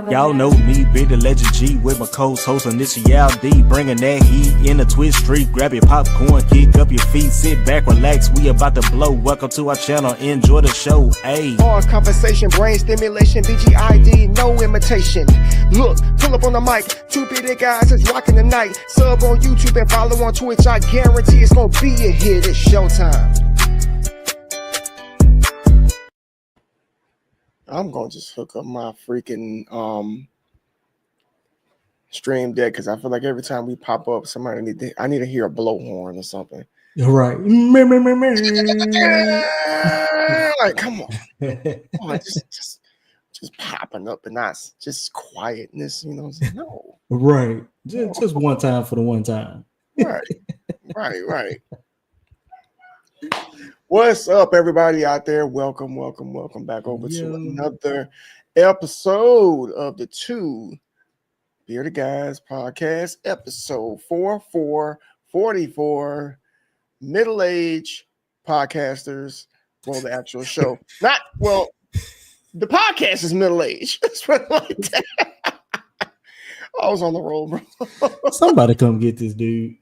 Y'all know me, Big the Legend G, with my co-host Initial D, bringing that heat in the Twitch street. Grab your popcorn, kick up your feet, sit back, relax. We about to blow. Welcome to our channel. Enjoy the show. Ayy. Pause, conversation, brain stimulation, BGID, no imitation. Look, pull up on the mic. Two bitty guys is rocking the night. Sub on YouTube and follow on Twitch. I guarantee it's gonna be a hit. It's showtime. I'm gonna just hook up my freaking stream deck because I feel like every time we pop up, I need to hear a blowhorn or something. Right. Like, come on. Come on, just popping up and not just quietness, you know. No. Right. Just one time for the one time. Right. What's up, everybody out there? Welcome back over to another episode of the Two Bearded Guys podcast, episode 44, middle-aged podcasters. Well, the actual show. The podcast is middle-aged. Let's put it like that. I was on the roll, bro. Somebody come get this dude.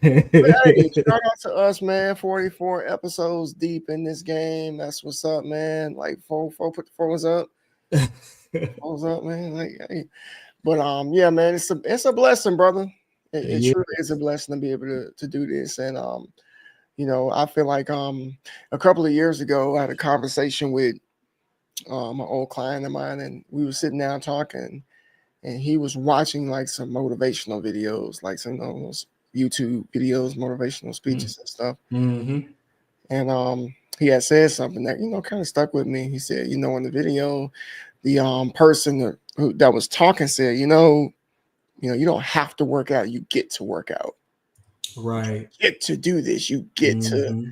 Hey, shout out to us, man. 44 episodes deep in this game. That's what's up, man. Like four put the fours up. Fours up, man. Like, hey. But yeah, man, it's a blessing, brother. It truly is a blessing to be able to do this. And you know, I feel like a couple of years ago I had a conversation with my old client of mine, and we were sitting down talking, and he was watching like some motivational videos, like some of those YouTube videos, motivational speeches and stuff. Mm-hmm. And he had said something that, you know, kind of stuck with me. He said, you know, in the video, the person that was talking said, you know, you don't have to work out, you get to work out. Right. You get to do this. You get to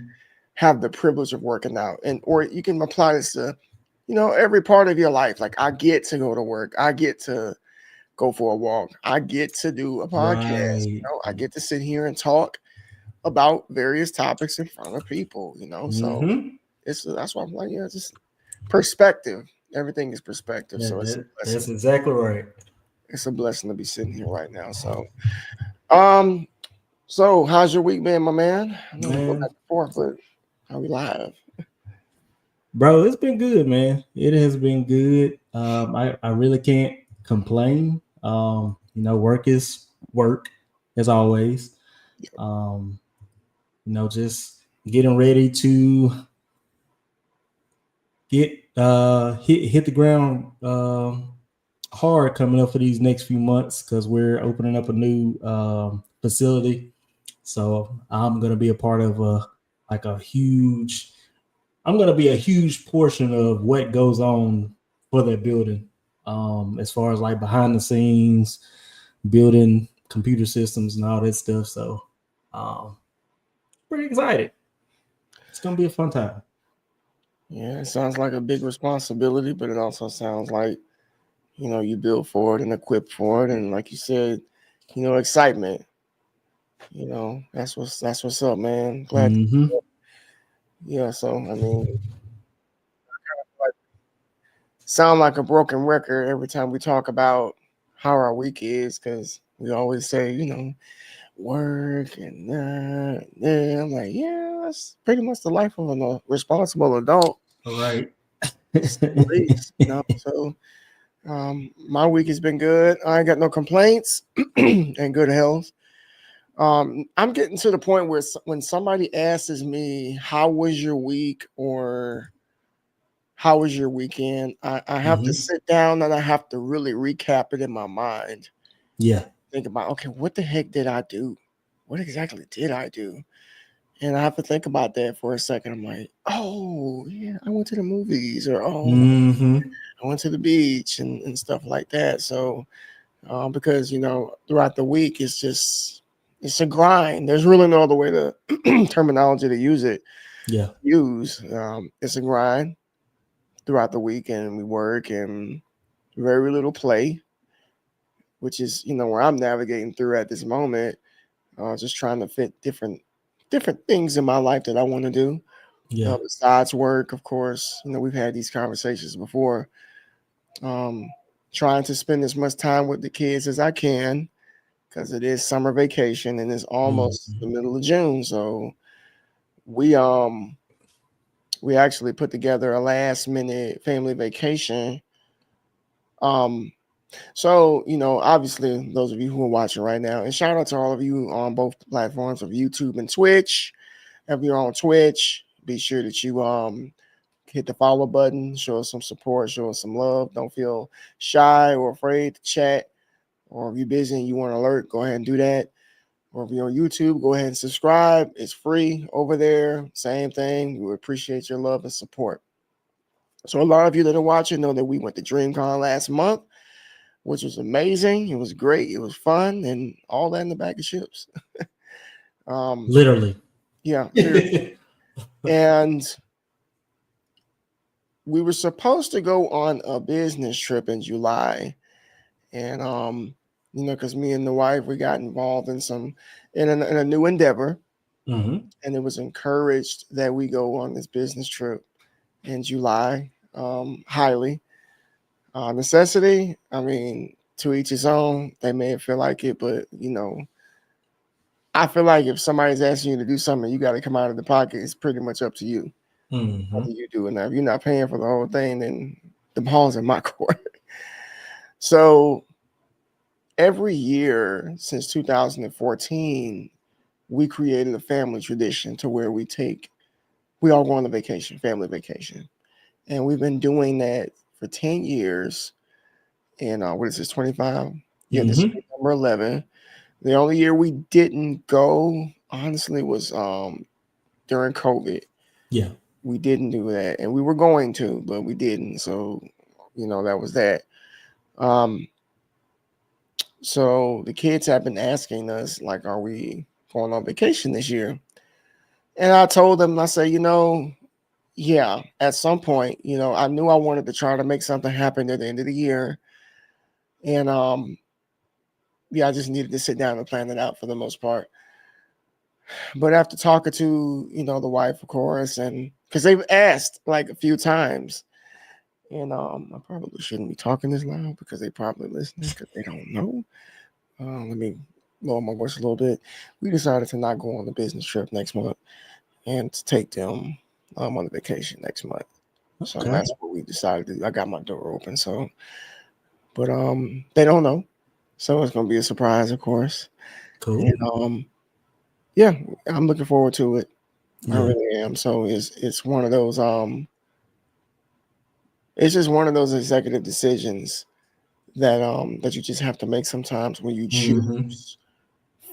have the privilege of working out. Or you can apply this to, you know, every part of your life. Like, I get to go to work. I get to go for a walk. I get to do a podcast. Right. You know, I get to sit here and talk about various topics in front of people, you know. So that's why I'm like, yeah, just perspective. Everything is perspective. Yeah, So that's exactly right. It's a blessing to be sitting here right now. So so how's your week been, my man? I know we go back and forth, but how we live? Bro, it's been good, man. It has been good. I really can't complain. You know, work is work, as always. You know, just getting ready to get hit the ground hard coming up for these next few months, because we're opening up a new facility. So I'm gonna be a part of I'm gonna be a huge portion of what goes on for that building. As far as like behind the scenes, building computer systems and all that stuff. So pretty excited. It's gonna be a fun time. Yeah, it sounds like a big responsibility, but it also sounds like, you know, you build for it and equip for it, and like you said, you know, excitement. You know, that's what's up, man. Glad. Yeah, so I mean, sound like a broken record every time we talk about how our week is, because we always say, you know, work and I'm like, yeah, that's pretty much the life of a responsible adult. Right. You know, so my week has been good. I ain't got no complaints and good health. I'm getting to the point where when somebody asks me, how was your week, or how was your weekend, I have to sit down and I have to really recap it in my mind. Yeah. Think about, okay, what the heck did I do? What exactly did I do? And I have to think about that for a second. I'm like, oh, yeah, I went to the movies, or I went to the beach and stuff like that. So because, you know, throughout the week, it's a grind. There's really no other way to terminology to use it. Yeah. It's a grind throughout the week, and we work and very little play, which is, you know, where I'm navigating through at this moment. Just trying to fit different things in my life that I want to do. Yeah. Besides work, of course. You know, we've had these conversations before. trying to spend as much time with the kids as I can because it is summer vacation and it's almost the Mhm. middle of June. So we we actually put together a last minute family vacation. Um, so obviously those of you who are watching right now, and shout out to all of you on both the platforms of YouTube and Twitch. If you're on Twitch, be sure that you hit the follow button, show us some support, show us some love. Don't feel shy or afraid to chat. Or if you're busy and you want an alert, go ahead and do that. Or if you're on YouTube, go ahead and subscribe. It's free over there. Same thing. We appreciate your love and support. So a lot of you that are watching know that we went to DreamCon last month, which was amazing. It was great. It was fun and all that in the bag of chips. Literally. Yeah, literally. And we were supposed to go on a business trip in July. And because me and the wife, we got involved in a new endeavor. Mm-hmm. And it was encouraged that we go on this business trip in July, highly. Necessity, I mean, to each his own. They may feel like it, but I feel like if somebody's asking you to do something, you got to come out of the pocket. It's pretty much up to you Mm-hmm. whether you do it. Now, if you're not paying for the whole thing, then the ball's in my court. So every year since 2014, we created a family tradition to where we all go on a vacation, family vacation. And we've been doing that for 10 years. And what is this, 25? Yeah, this Mm-hmm. is number 11. The only year we didn't go, honestly, was during COVID. Yeah. We didn't do that. And we were going to, but we didn't. So, that was that. Um, so the kids have been asking us, like, are we going on vacation this year? And I told them, I said, yeah, at some point, I knew I wanted to try to make something happen at the end of the year. And yeah, I just needed to sit down and plan it out for the most part. But after talking to, the wife, of course, and because they've asked like a few times, and I probably shouldn't be talking this loud because they probably listening because they don't know. Let me lower my voice a little bit. We decided to not go on the business trip next month and to take them on the vacation next month. So Okay. that's what we decided to do. I got my door open, so but they don't know. So it's gonna be a surprise, of course. Cool. And yeah, I'm looking forward to it. I Yeah. really am. So it's one of those it's just one of those executive decisions that you just have to make sometimes when you Mm-hmm. choose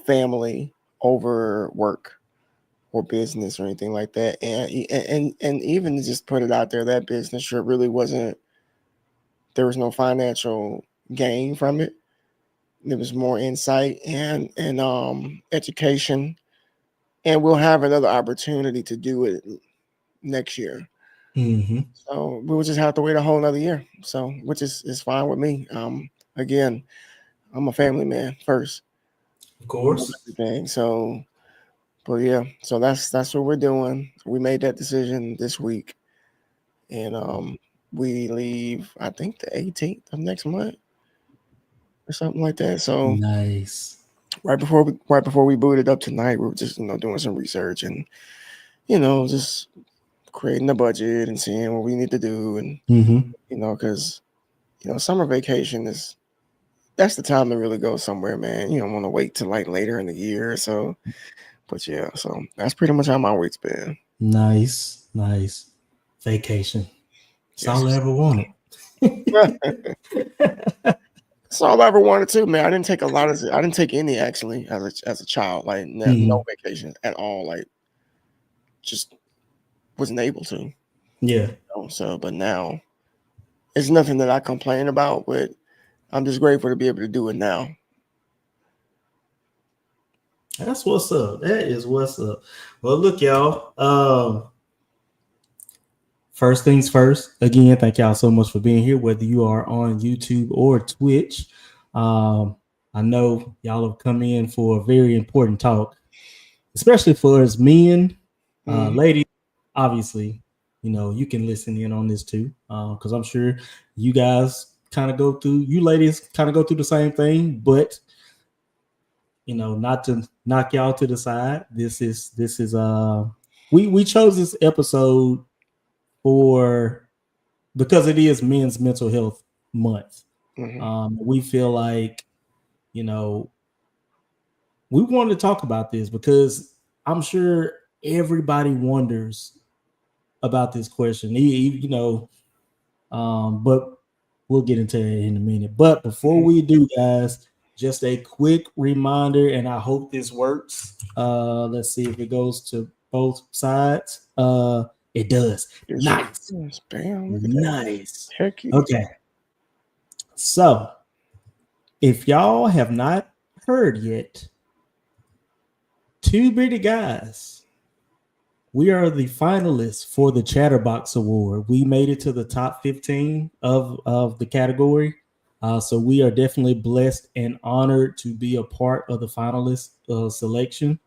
family over work or business or anything like that. And even to just put it out there, that business trip really wasn't, there was no financial gain from it. There was more insight and education. And we'll have another opportunity to do it next year. Mm-hmm. So we will just have to wait a whole another year. So which is fine with me. Again, I'm a family man first. Of Above course. everything. So but yeah, so that's what we're doing. We made that decision this week. And we leave I think the 18th of next month or something like that. So Nice. right before we booted up tonight, we were just doing some research and just creating a budget and seeing what we need to do and Mm-hmm. because summer vacation is that's the time to really go somewhere, man. You don't want to wait till like later in the year. So, but yeah, so that's pretty much how my week's been. Nice. Nice. Vacation. That's all I Yes. ever wanted. That's all I ever wanted to, man. I didn't take any actually as a child, like no Mm-hmm. vacation at all, like just wasn't able to. Yeah. So, but now it's nothing that I complain about, but I'm just grateful to be able to do it now. That's what's up. That is what's up. Well, look, y'all. First things first. Again, thank y'all so much for being here, whether you are on YouTube or Twitch. Um, I know y'all have come in for a very important talk, especially for us men, Mhm. ladies. Obviously, you can listen in on this too, because I'm sure you guys kind of go through. You ladies kind of go through the same thing, but not to knock y'all to the side. This is we chose this episode for because it is Men's Mental Health Month. We feel like you know we wanted to talk about this because I'm sure everybody wonders about this question. But we'll get into it in a minute. But before we do, guys, just a quick reminder, and I hope this works. Let's see if it goes to both sides. It does. Nice. Bam, look at nice. that. Heck yeah. Okay. So, if y'all have not heard yet, Two Bitty Guys, we are the finalists for the Chatterbox Award. We made it to the top 15 of the category. So we are definitely blessed and honored to be a part of the finalist selection.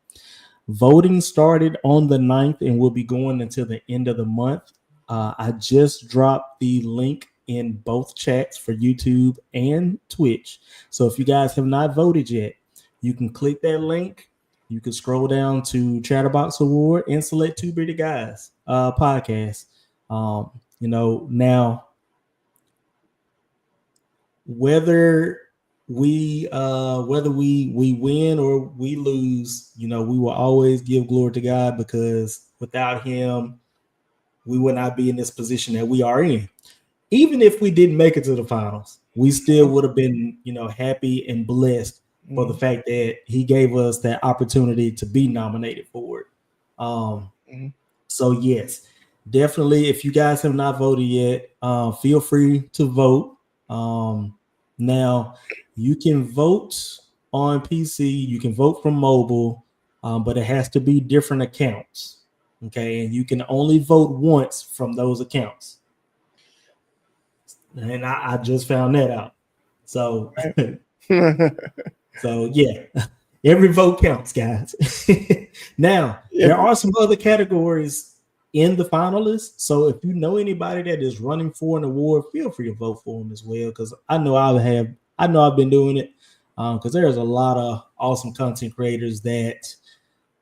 Voting started on the 9th and will be going until the end of the month. I just dropped the link in both chats for YouTube and Twitch. So if you guys have not voted yet, you can click that link. You can scroll down to Chatterbox Award and select Two Bitty Guys podcast. Now whether we win or we lose, we will always give glory to God, because without him, we would not be in this position that we are in. Even if we didn't make it to the finals, we still would have been, happy and blessed for the fact that he gave us that opportunity to be nominated for it. So yes, definitely, if you guys have not voted yet, feel free to vote. Now you can vote on PC, you can vote from mobile, but it has to be different accounts. Okay, and you can only vote once from those accounts. And I just found that out. So so yeah, every vote counts, guys. Now, there are some other categories in the finalists. So if you know anybody that is running for an award, feel free to vote for them as well. Because I know I've been doing it. Because there's a lot of awesome content creators that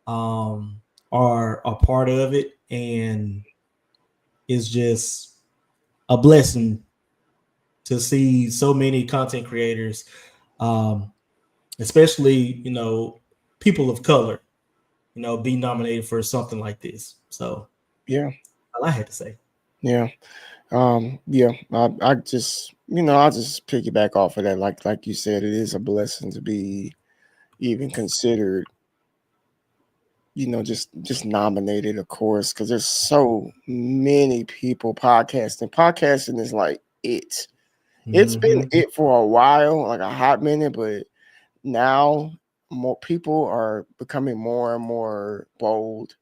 are a part of it, and it's just a blessing to see so many content creators, especially people of color, be nominated for something like this. So yeah, all I had to say. Yeah. I just I'll just piggyback off of that. Like you said, it is a blessing to be even considered, just nominated, of course, because there's so many people podcasting. Podcasting is like it. It's been it for a while, like a hot minute, but now more people are becoming more and more bold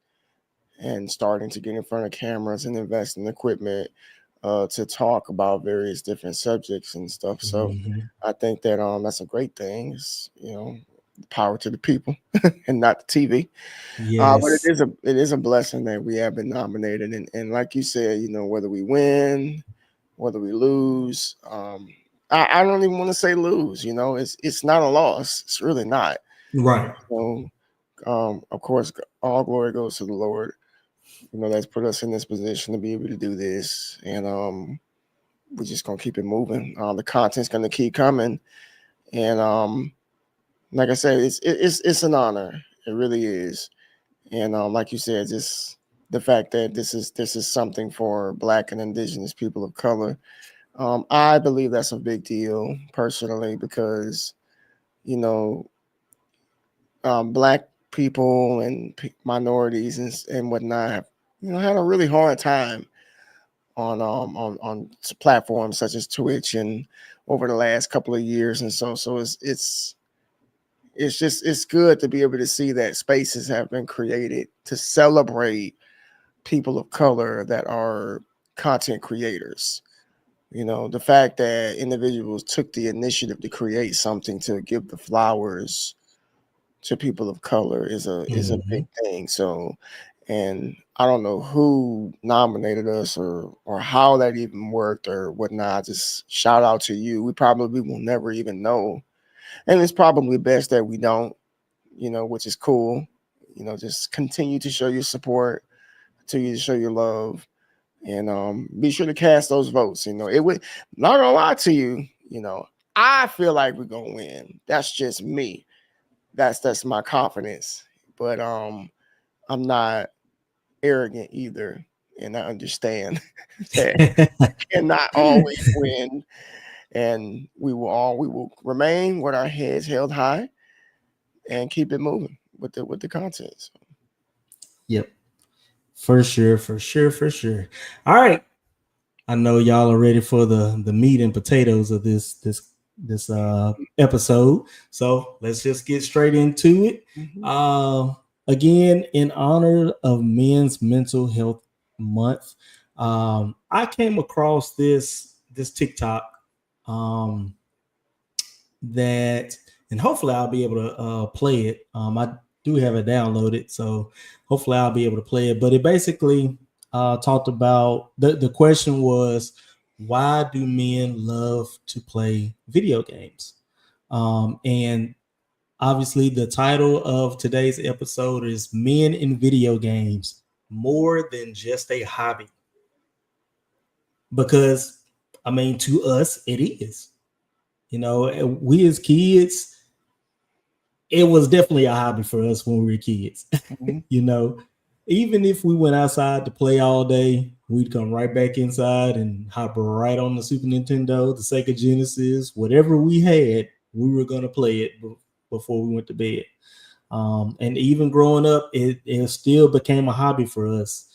and starting to get in front of cameras and invest in equipment to talk about various different subjects and stuff. So I think that that's a great thing. It's, power to the people and not the TV. Yes. But it is a blessing that we have been nominated, and like you said, whether we win, whether we lose, I don't even want to say lose. It's not a loss. It's really not. Right. So, of course, all glory goes to the Lord. That's put us in this position to be able to do this, and we're just gonna keep it moving. The content's gonna keep coming, and like I said, it's an honor. It really is, and like you said, just the fact that this is something for Black and Indigenous people of color. I believe that's a big deal personally, because Black people and minorities and whatnot have had a really hard time on platforms such as Twitch and over the last couple of years, and so it's good to be able to see that spaces have been created to celebrate people of color that are content creators. The fact that individuals took the initiative to create something to give the flowers to people of color is a big thing. So, And I don't know who nominated us or how that even worked or whatnot. Just shout out to you. We probably will never even know. And it's probably best that we don't, which is cool. Just continue to show your support, continue to show your love, and be sure to cast those votes. It would not gonna lie to you, I feel like we're gonna win. That's just me. That's my confidence. But I'm not arrogant either, and I understand that I cannot always win, and we will remain with our heads held high and keep it moving with the content. So. Yep. For sure, for sure, for sure. All right. I know y'all are ready for the meat and potatoes of this episode. So let's just get straight into it. Mm-hmm. Again, in honor of Men's Mental Health Month, I came across this TikTok um, that, and hopefully I'll be able to play it. I do have it downloaded, so hopefully I'll be able to play it. But it basically talked about the question was, why do men love to play video games? And obviously, the title of today's episode is Men in Video Games More Than Just a Hobby. Because, I mean, to us, it is. We as kids, it was definitely a hobby for us when we were kids. Mm-hmm. Even if we went outside to play all day, we'd come right back inside and hop right on the Super Nintendo, the Sega Genesis, whatever we had, we were going to play it before we went to bed. And even growing up, it still became a hobby for us.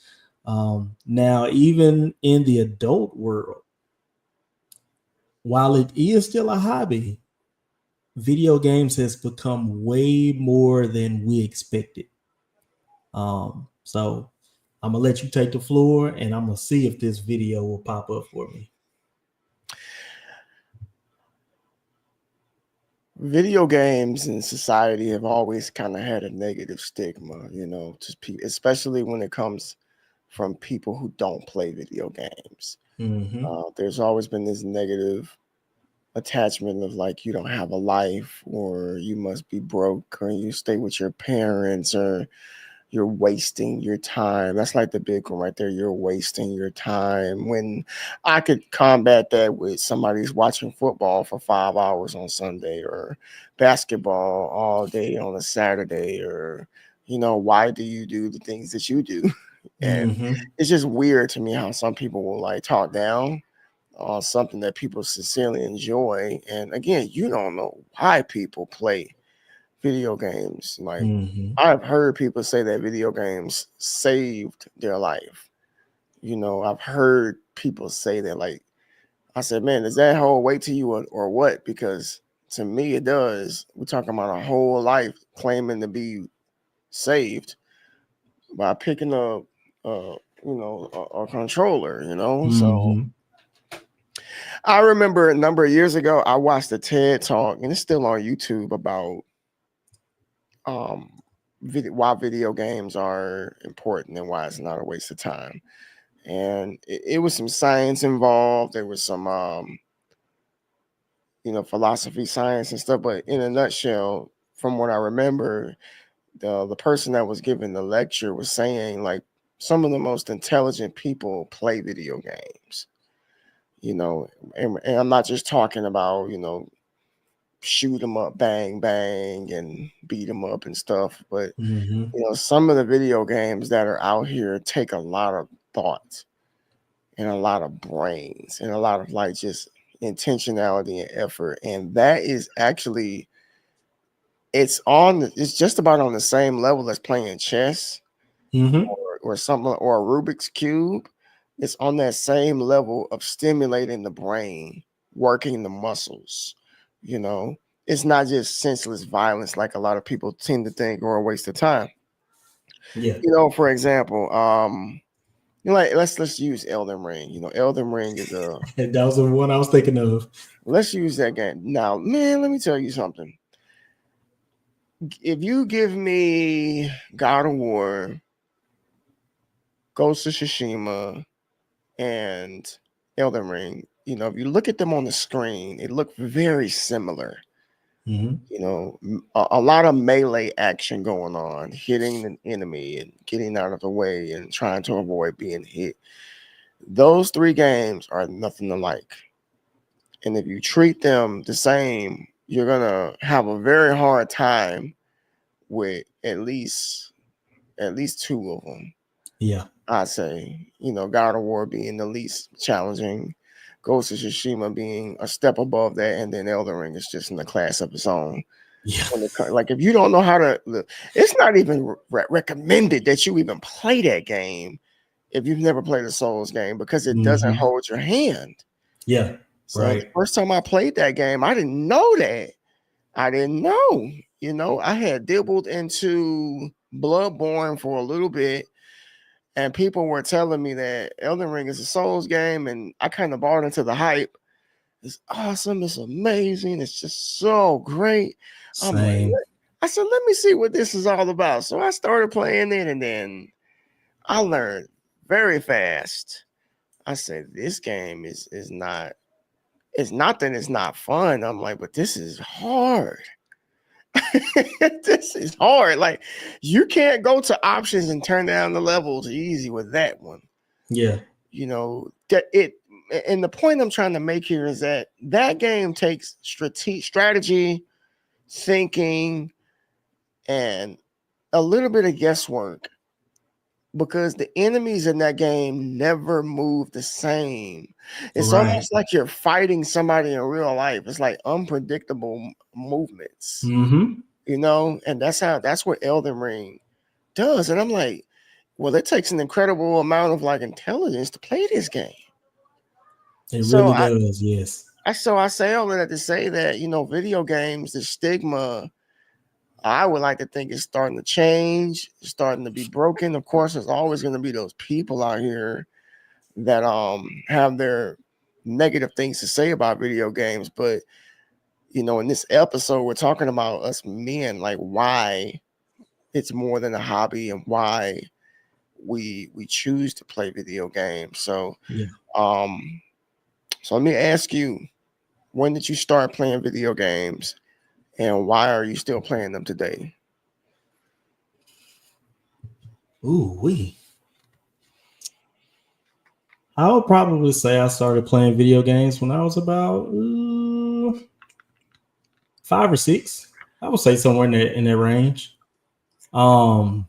Now, even in the adult world, while it is still a hobby, video games has become way more than we expected. So I'm gonna let you take the floor, and I'm gonna see if this video will pop up for me. Video games in society have always kind of had a negative stigma, especially when it comes from people who don't play video games. Mm-hmm. There's always been this negative attachment of like you don't have a life, or you must be broke, or you stay with your parents, or you're wasting your time. That's like the big one right there. You're wasting your time. When I could combat that with somebody's watching football for 5 hours on Sunday, or basketball all day on a Saturday, or why do you do the things that you do? And Mm-hmm. it's just weird to me how some people will like talk down on something that people sincerely enjoy. And again, you don't know why people play video games. Like, Mm-hmm. I've heard people say that video games saved their life. I've heard people say that. Like, I said, man, does that whole weight to you or what? Because to me, it does. We're talking about a whole life claiming to be saved by picking up, a controller. So Mm-hmm. I remember a number of years ago, I watched a TED talk, and it's still on YouTube, about why video games are important and why it's not a waste of time. And it was some science involved. There was some philosophy, science and stuff. But in a nutshell, from what I remember, the person that was giving the lecture was saying like some of the most intelligent people play video games. And I'm not just talking about shoot 'em up, bang bang, and beat 'em up and stuff, but Mm-hmm. some of the video games that are out here take a lot of thought and a lot of brains and a lot of like just intentionality and effort. And that is actually it's just about on the same level as playing chess Mm-hmm. or something, or a Rubik's Cube. It's on that same level of stimulating the brain, working the muscles. You know, it's not just senseless violence like a lot of people tend to think, or a waste of time. Yeah. For example, like let's use Elden Ring. Elden Ring is a That was the one I was thinking of. let's use that game. Now, man, let me tell you something. If you give me God of War Ghost of Tsushima, and Elden Ring, if you look at them on the screen, it looked very similar. A lot of melee action going on, hitting an enemy and getting out of the way and trying to avoid being hit. Those three games are nothing alike. And if you treat them the same, you're going to have a very hard time with at least two of them. Yeah. I'd say, God of War being the least challenging, Ghost of Tsushima being a step above that, and then Elden Ring is just in a class of its own. Yeah. Like if you don't know how to look, it's not even recommended that you even play that game if you've never played a Souls game, because it doesn't hold your hand. Yeah. So right. The first time I played that game, I didn't know that. I didn't know. I had dabbled into Bloodborne for a little bit, and people were telling me that Elden Ring is a Souls game, and I kind of bought into the hype. It's awesome. It's amazing. It's just so great. Same. I'm like, I said, let me see what this is all about. So I started playing it, and then I learned very fast. I said, this game is not. It's not that it's not fun. I'm like, but this is hard. This is hard. Like, you can't go to options and turn down the levels easy with that one. Yeah. And the point I'm trying to make here is that game takes strategy, thinking, and a little bit of guesswork, because the enemies in that game never move the same. It's almost like you're fighting somebody in real life. It's like unpredictable movements, and that's what Elden Ring does. And I'm like, well, it takes an incredible amount of like intelligence to play this game. It really does, yes. So I say all of that to say that, video games, the stigma, I would like to think it's starting to change, it's starting to be broken. Of course, there's always going to be those people out here that have their negative things to say about video games. But, in this episode, we're talking about us men, like why it's more than a hobby and why we choose to play video games. So, so let me ask you, when did you start playing video games, and why are you still playing them today? I would probably say I started playing video games when I was about 5 or 6. I would say somewhere in that range. Obviously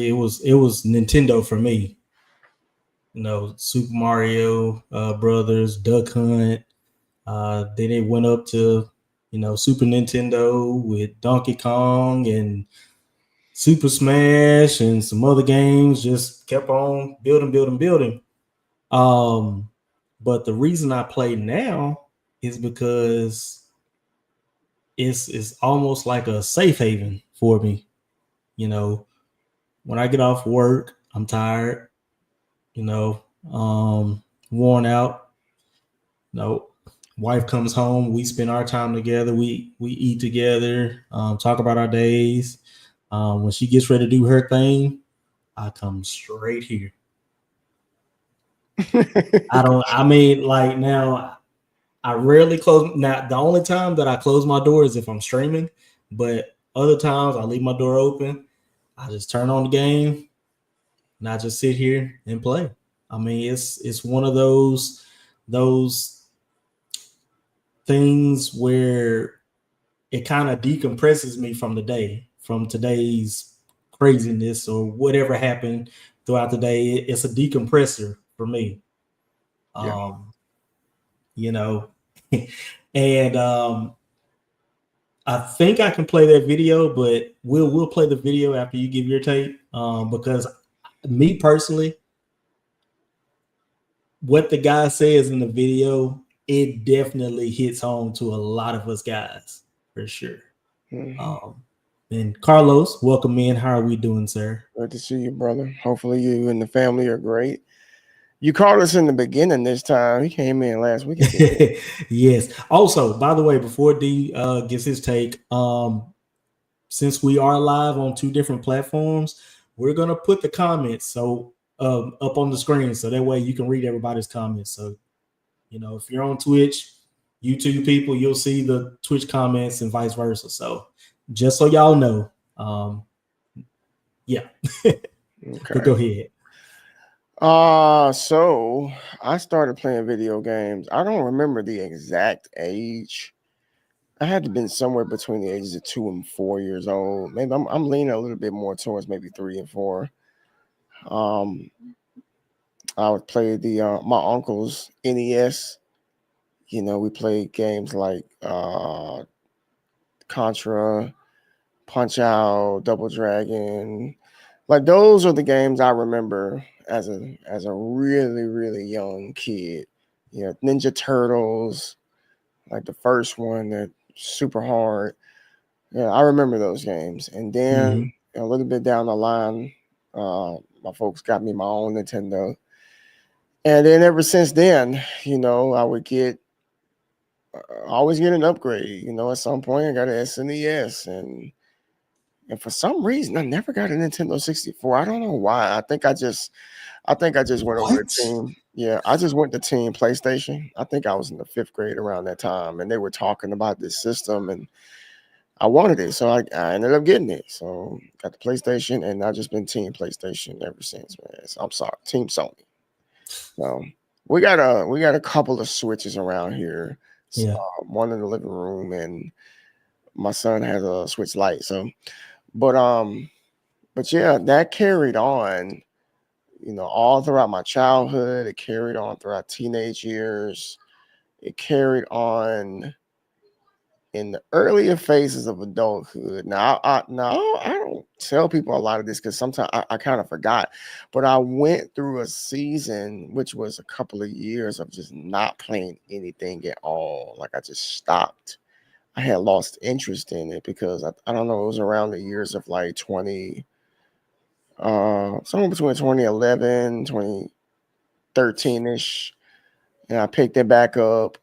it was Nintendo for me. Super Mario Brothers, Duck Hunt. Then it went up to, Super Nintendo with Donkey Kong and Super Smash and some other games. Just kept on building. But the reason I play now is because it's almost like a safe haven for me. When I get off work, I'm tired, worn out. Wife comes home, we spend our time together, we eat together, talk about our days. When she gets ready to do her thing, I come straight here. Now I rarely close. Now, the only time that I close my door is if I'm streaming, but other times I leave my door open. I just turn on the game and I just sit here and play. It's one of those things where it kind of decompresses me from the day, from today's craziness or whatever happened throughout the day. It's a decompressor for me. And I think I can play that video, but we'll play the video after you give your take. Because me personally, what the guy says in the video, it definitely hits home to a lot of us guys for sure. And Carlos, welcome in. How are we doing, sir? Good to see you, brother. Hopefully you and the family are great. You called us in the beginning this time. He came in last week. Yes. Also, by the way, before D gives his take, since we are live on 2 different platforms, we're gonna put the comments up on the screen so that way you can read everybody's comments. So if you're on Twitch, YouTube people, you'll see the Twitch comments and vice versa. So just so y'all know, yeah. But Okay. go ahead. So I started playing video games. I don't remember the exact age. I had to been somewhere between the ages of 2 and 4 years old. Maybe I'm leaning a little bit more towards maybe 3 and 4. Um, I would play the my uncle's NES. We played games like Contra, Punch Out, Double Dragon. Like those are the games I remember as a really really young kid. Ninja Turtles, like the first one that super hard. Yeah, I remember those games. And then Mm-hmm. a little bit down the line, my folks got me my own Nintendo. And then ever since then, I would always get an upgrade. At some point I got an SNES, and for some reason I never got a Nintendo 64. I don't know why. I think I just went over to What? team. Yeah, I just went to team PlayStation. I think I was in the 5th grade around that time, and they were talking about this system, and I wanted it, so I ended up getting it. So got the PlayStation, and I've just been team PlayStation ever since, man. So I'm sorry, team Sony. So we got a couple of switches around here. Yeah. One in the living room, and my son has a Switch Lite. So, but yeah, that carried on. All throughout my childhood. It carried on throughout teenage years. It carried on in the earlier phases of adulthood. Now, I don't tell people a lot of this because sometimes I kind of forgot, but I went through a season, which was a couple of years of just not playing anything at all. Like I just stopped. I had lost interest in it because I don't know, it was around the years of like somewhere between 2011, 2013-ish. And I picked it back up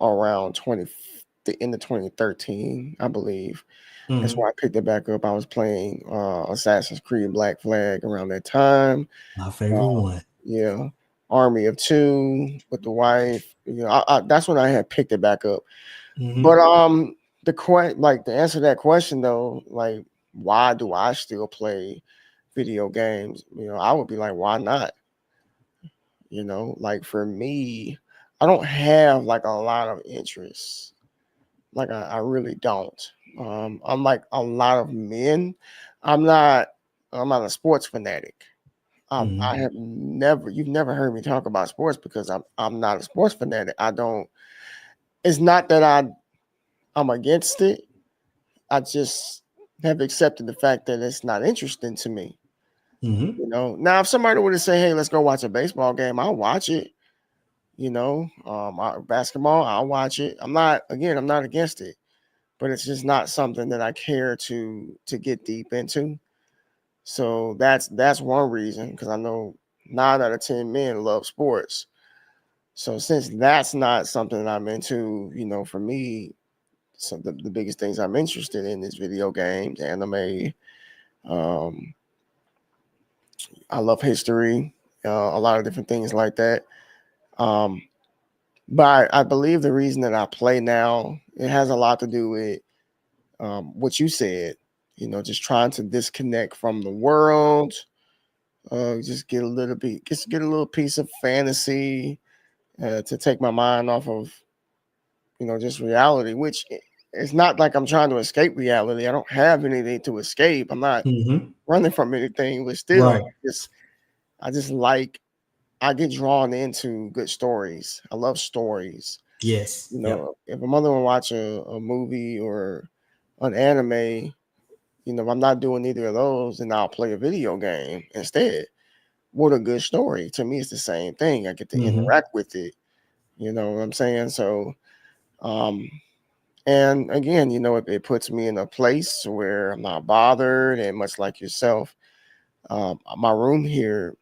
around the end of 2013, I believe. That's Mm-hmm. why I picked it back up. I was playing Assassin's Creed Black Flag around that time. My Uh, favorite one. yeah, Army of Two with the wife. That's when I had picked it back up. But Mm-hmm. to answer that question though, like why do I still play video games? I would be like, why not? Like for me, I don't have like a lot of interests. Like I really don't. Unlike a lot of men, I'm not. I'm not a sports fanatic. I Mm-hmm. have never. You've never heard me talk about sports because I'm not a sports fanatic. I don't. It's not that I'm against it. I just have accepted the fact that it's not interesting to me. Mm-hmm. Now if somebody were to say, "Hey, let's go watch a baseball game," I'll watch it. Basketball, I'll watch it. I'm not against it, but it's just not something that I care to get deep into. So that's one reason, because I know 9 out of 10 men love sports. So since that's not something that I'm into, for me, so the biggest things I'm interested in is video games, anime. Um, I love history, a lot of different things like that. Um, but I believe the reason that I play now, it has a lot to do with what you said. Just trying to disconnect from the world, just get a little piece of fantasy to take my mind off of just reality. Which it's not like I'm trying to escape reality. I don't have anything to escape. I'm not Mm-hmm. running from anything, but still, Right. I just like I get drawn into good stories. I love stories. Yes. Yep. If I'm gonna watch a movie or an anime, if I'm not doing either of those, then I'll play a video game instead. What a good story. To me, it's the same thing. I get to Mm-hmm. interact with it. You know what I'm saying? So, um, and again, it puts me in a place where I'm not bothered. And much like yourself, my room here,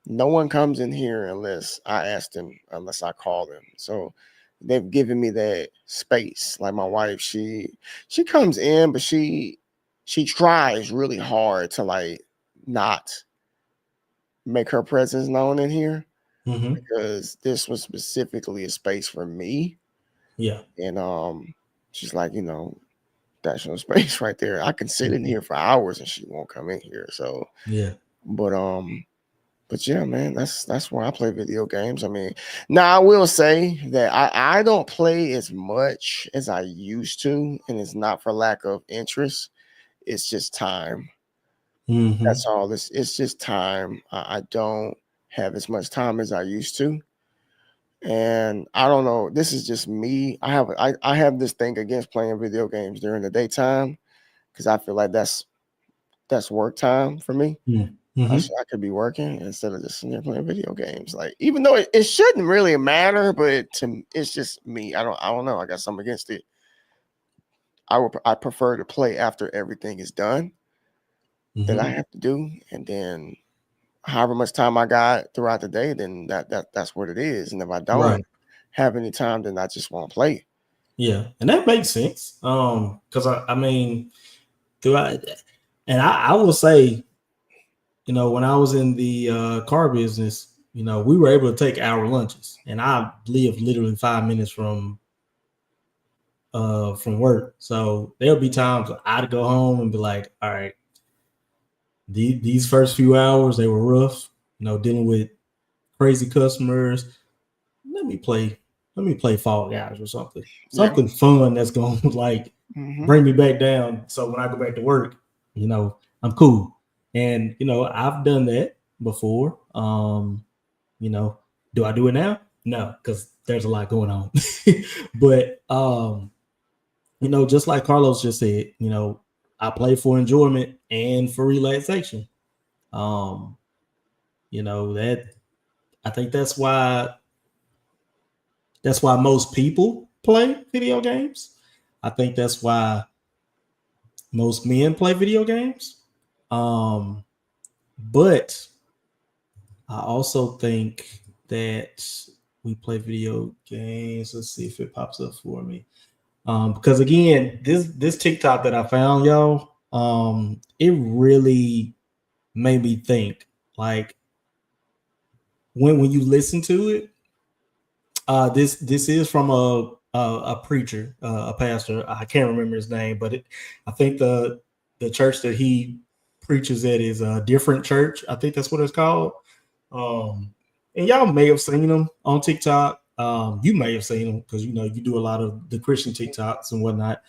no one comes in here unless I ask them, unless I call them. So they've given me that space. Like my wife, she comes in, but she tries really hard to like not make her presence known in here Mm-hmm. because this was specifically a space for me. Yeah. And she's like, that's no space right there. I can sit in here for hours and she won't come in here. So Yeah. but yeah, man, that's where I play video games. I mean, now I will say that I don't play as much as I used to, and it's not for lack of interest. It's just time. Mm-hmm. That's all. It's just time. I don't have as much time as I used to, and I don't know. This is just me. I have this thing against playing video games during the daytime because I feel like that's work time for me. Mm-hmm. I could be working instead of just sitting there playing video games. Like, even though it shouldn't really matter, but it's just me. I don't know. I got something against it. I prefer to play after everything is done that I have to do, and then however much time I got throughout the day, then that's what it is. And if I don't have any time, then I just won't play. Yeah, and that makes sense. Because I mean, throughout, and I will say, when I was in the car business, we were able to take our lunches, and I live literally 5 minutes from work. So there'll be times I'd go home and be like, all right, these first few hours they were rough, dealing with crazy customers. Let me play Fall Guys or something fun that's gonna like bring me back down. So when I go back to work, I'm cool. And I've done that before. Do I do it now? No, because there's a lot going on. But just like Carlos just said, I play for enjoyment and for relaxation. That I think that's why most people play video games. I think that's why most men play video games. But I also think that we play video games. Let's see if it pops up for me. Because again, this TikTok that I found, y'all, it really made me think. Like when you listen to it, this is from a preacher, a pastor. I can't remember his name, but I think the church that he preaches at is a different church. I think that's what it's called. And y'all may have seen them on TikTok. You may have seen them because you do a lot of the Christian TikToks and whatnot.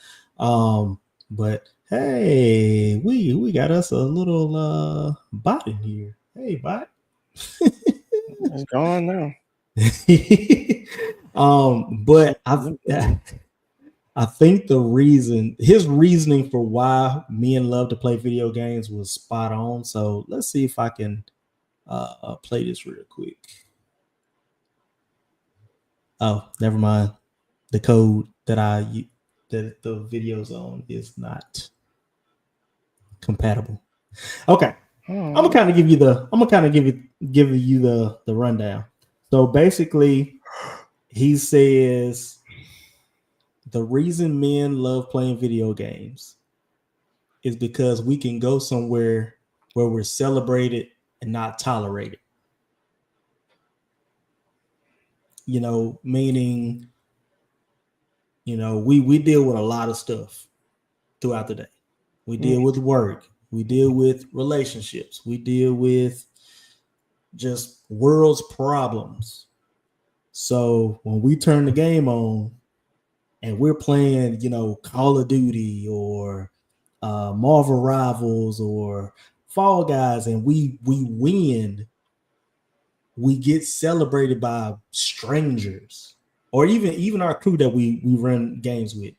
But hey, we got us a little bot in here. Hey, bot. It's gone now. But I think his reasoning for why men love to play video games was spot on. So let's see if I can play this real quick. Oh, never mind. The code that the video's on is not compatible. Okay. I'm gonna kind of give you the rundown. So basically, he says the reason men love playing video games is because we can go somewhere where we're celebrated and not tolerated. Meaning, we deal with a lot of stuff throughout the day. We deal with work. We deal with relationships. We deal with just world's problems. So when we turn the game on and we're playing, Call of Duty or Marvel Rivals or Fall Guys, and we win, we get celebrated by strangers or even our crew that we run games with.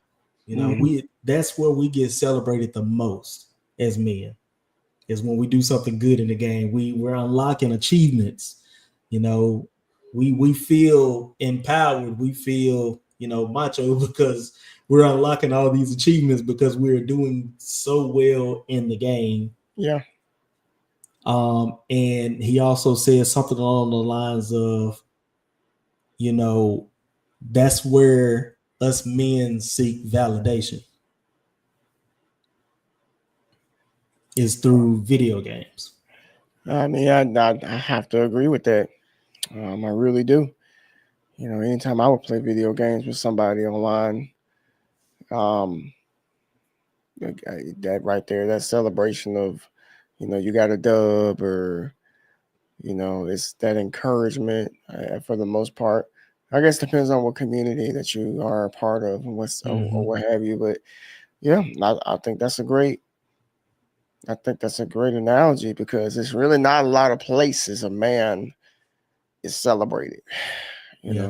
That's where we get celebrated the most as men, is when we do something good in the game. We're unlocking achievements. We feel empowered. We feel macho because we're unlocking all these achievements because we're doing so well in the game. Yeah. And he also says something along the lines of, that's where us men seek validation, is through video games. I mean, I have to agree with that. I really do. Anytime I would play video games with somebody online, um, that right there, that celebration of, you got a dub, or it's that encouragement for the most part. I guess depends on what community that you are a part of and or Mm-hmm. what have you. But yeah, I think that's a great. I think that's a great analogy because it's really not a lot of places a man is celebrated. You Yeah.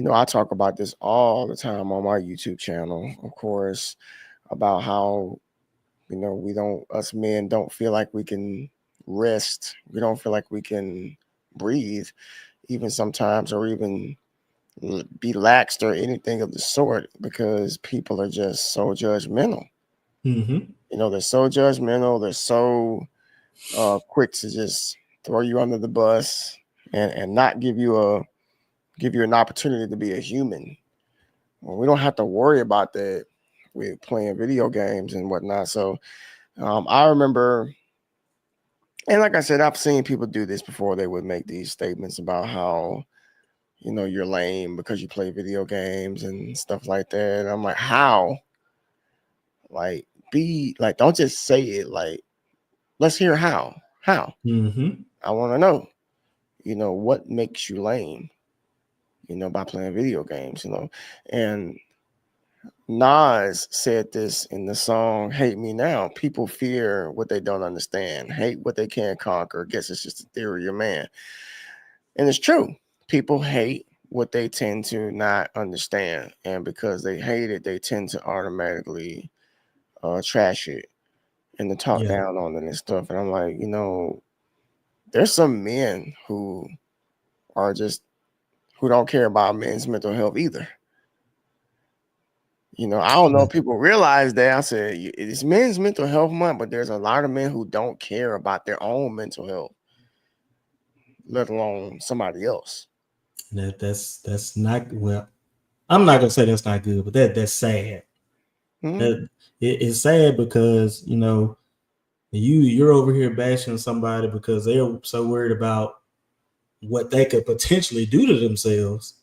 know, I talk about this all the time on my YouTube channel, of course, about how we don't, us men don't feel like we can rest. We don't feel like we can breathe, even sometimes, or even be laxed or anything of the sort, because people are just so judgmental. Mm-hmm. They're so judgmental. They're so quick to just throw you under the bus and not give you an opportunity to be a human. Well, we don't have to worry about that with playing video games and whatnot. So I remember, and like I said, I've seen people do this before. They would make these statements about how you're lame because you play video games and stuff like that. And I'm like, how? Like, be like, don't just say it. Like, let's hear how. How? Mm-hmm. I want to know. What makes you lame? By playing video games. And Nas said this in the song "Hate Me Now." People fear what they don't understand, hate what they can't conquer. Guess it's just a theory of man, and it's true. People hate what they tend to not understand, and because they hate it, they tend to automatically trash it and to talk Yeah. down on it and stuff. And I'm like, there's some men are just who don't care about men's mental health either. I don't know Yeah. if people realize that. I said it's Men's Mental Health Month, but there's a lot of men who don't care about their own mental health, let alone somebody else. That's not well. I'm not gonna say that's not good, but that's sad. Hmm. That it's sad because you're over here bashing somebody because they're so worried about what they could potentially do to themselves,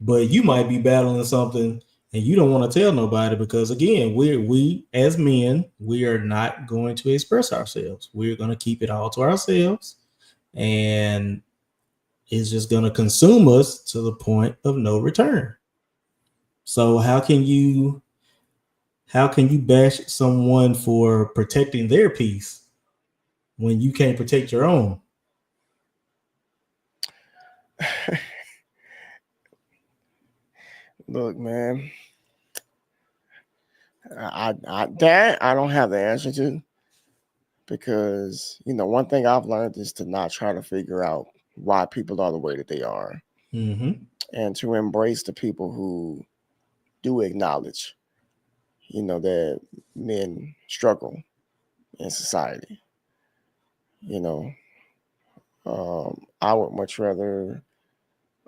but you might be battling something and you don't want to tell nobody because again, we as men, we are not going to express ourselves. We're going to keep it all to ourselves, and it's just going to consume us to the point of no return. So how can you bash someone for protecting their peace when you can't protect your own? Look, man, that I don't have the answer to, because one thing I've learned is to not try to figure out why people are the way that they are, Mm-hmm. and to embrace the people who do acknowledge, that men struggle in society. You know, I would much rather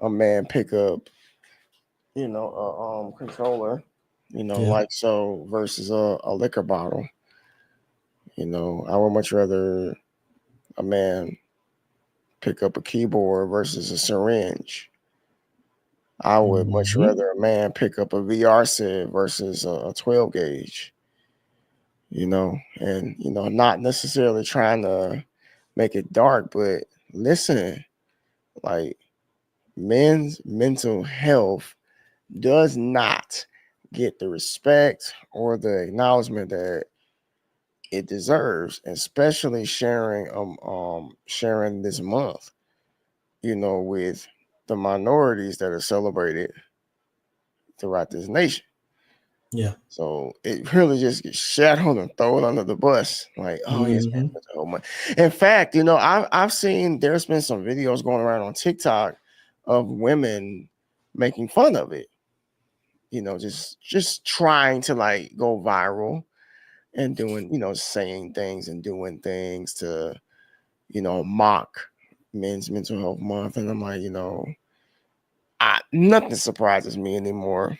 a man pick up, a controller, Yeah. like so, versus a liquor bottle. I would much rather a man pick up a keyboard versus a syringe. I would much Mm-hmm. rather a man pick up a VR set versus a 12 gauge, and, not necessarily trying to make it dark, but listen, like, men's mental health does not get the respect or the acknowledgement that it deserves, especially sharing this month, with the minorities that are celebrated throughout this nation. Yeah. So it really just gets shadowed and thrown under the bus. Like, oh yes, man. Mm-hmm. Oh my. In fact, I've seen there's been some videos going around on TikTok of women making fun of it. Just trying to like go viral and doing, saying things and doing things to, mock Men's Mental Health Month. And I'm like, nothing surprises me anymore.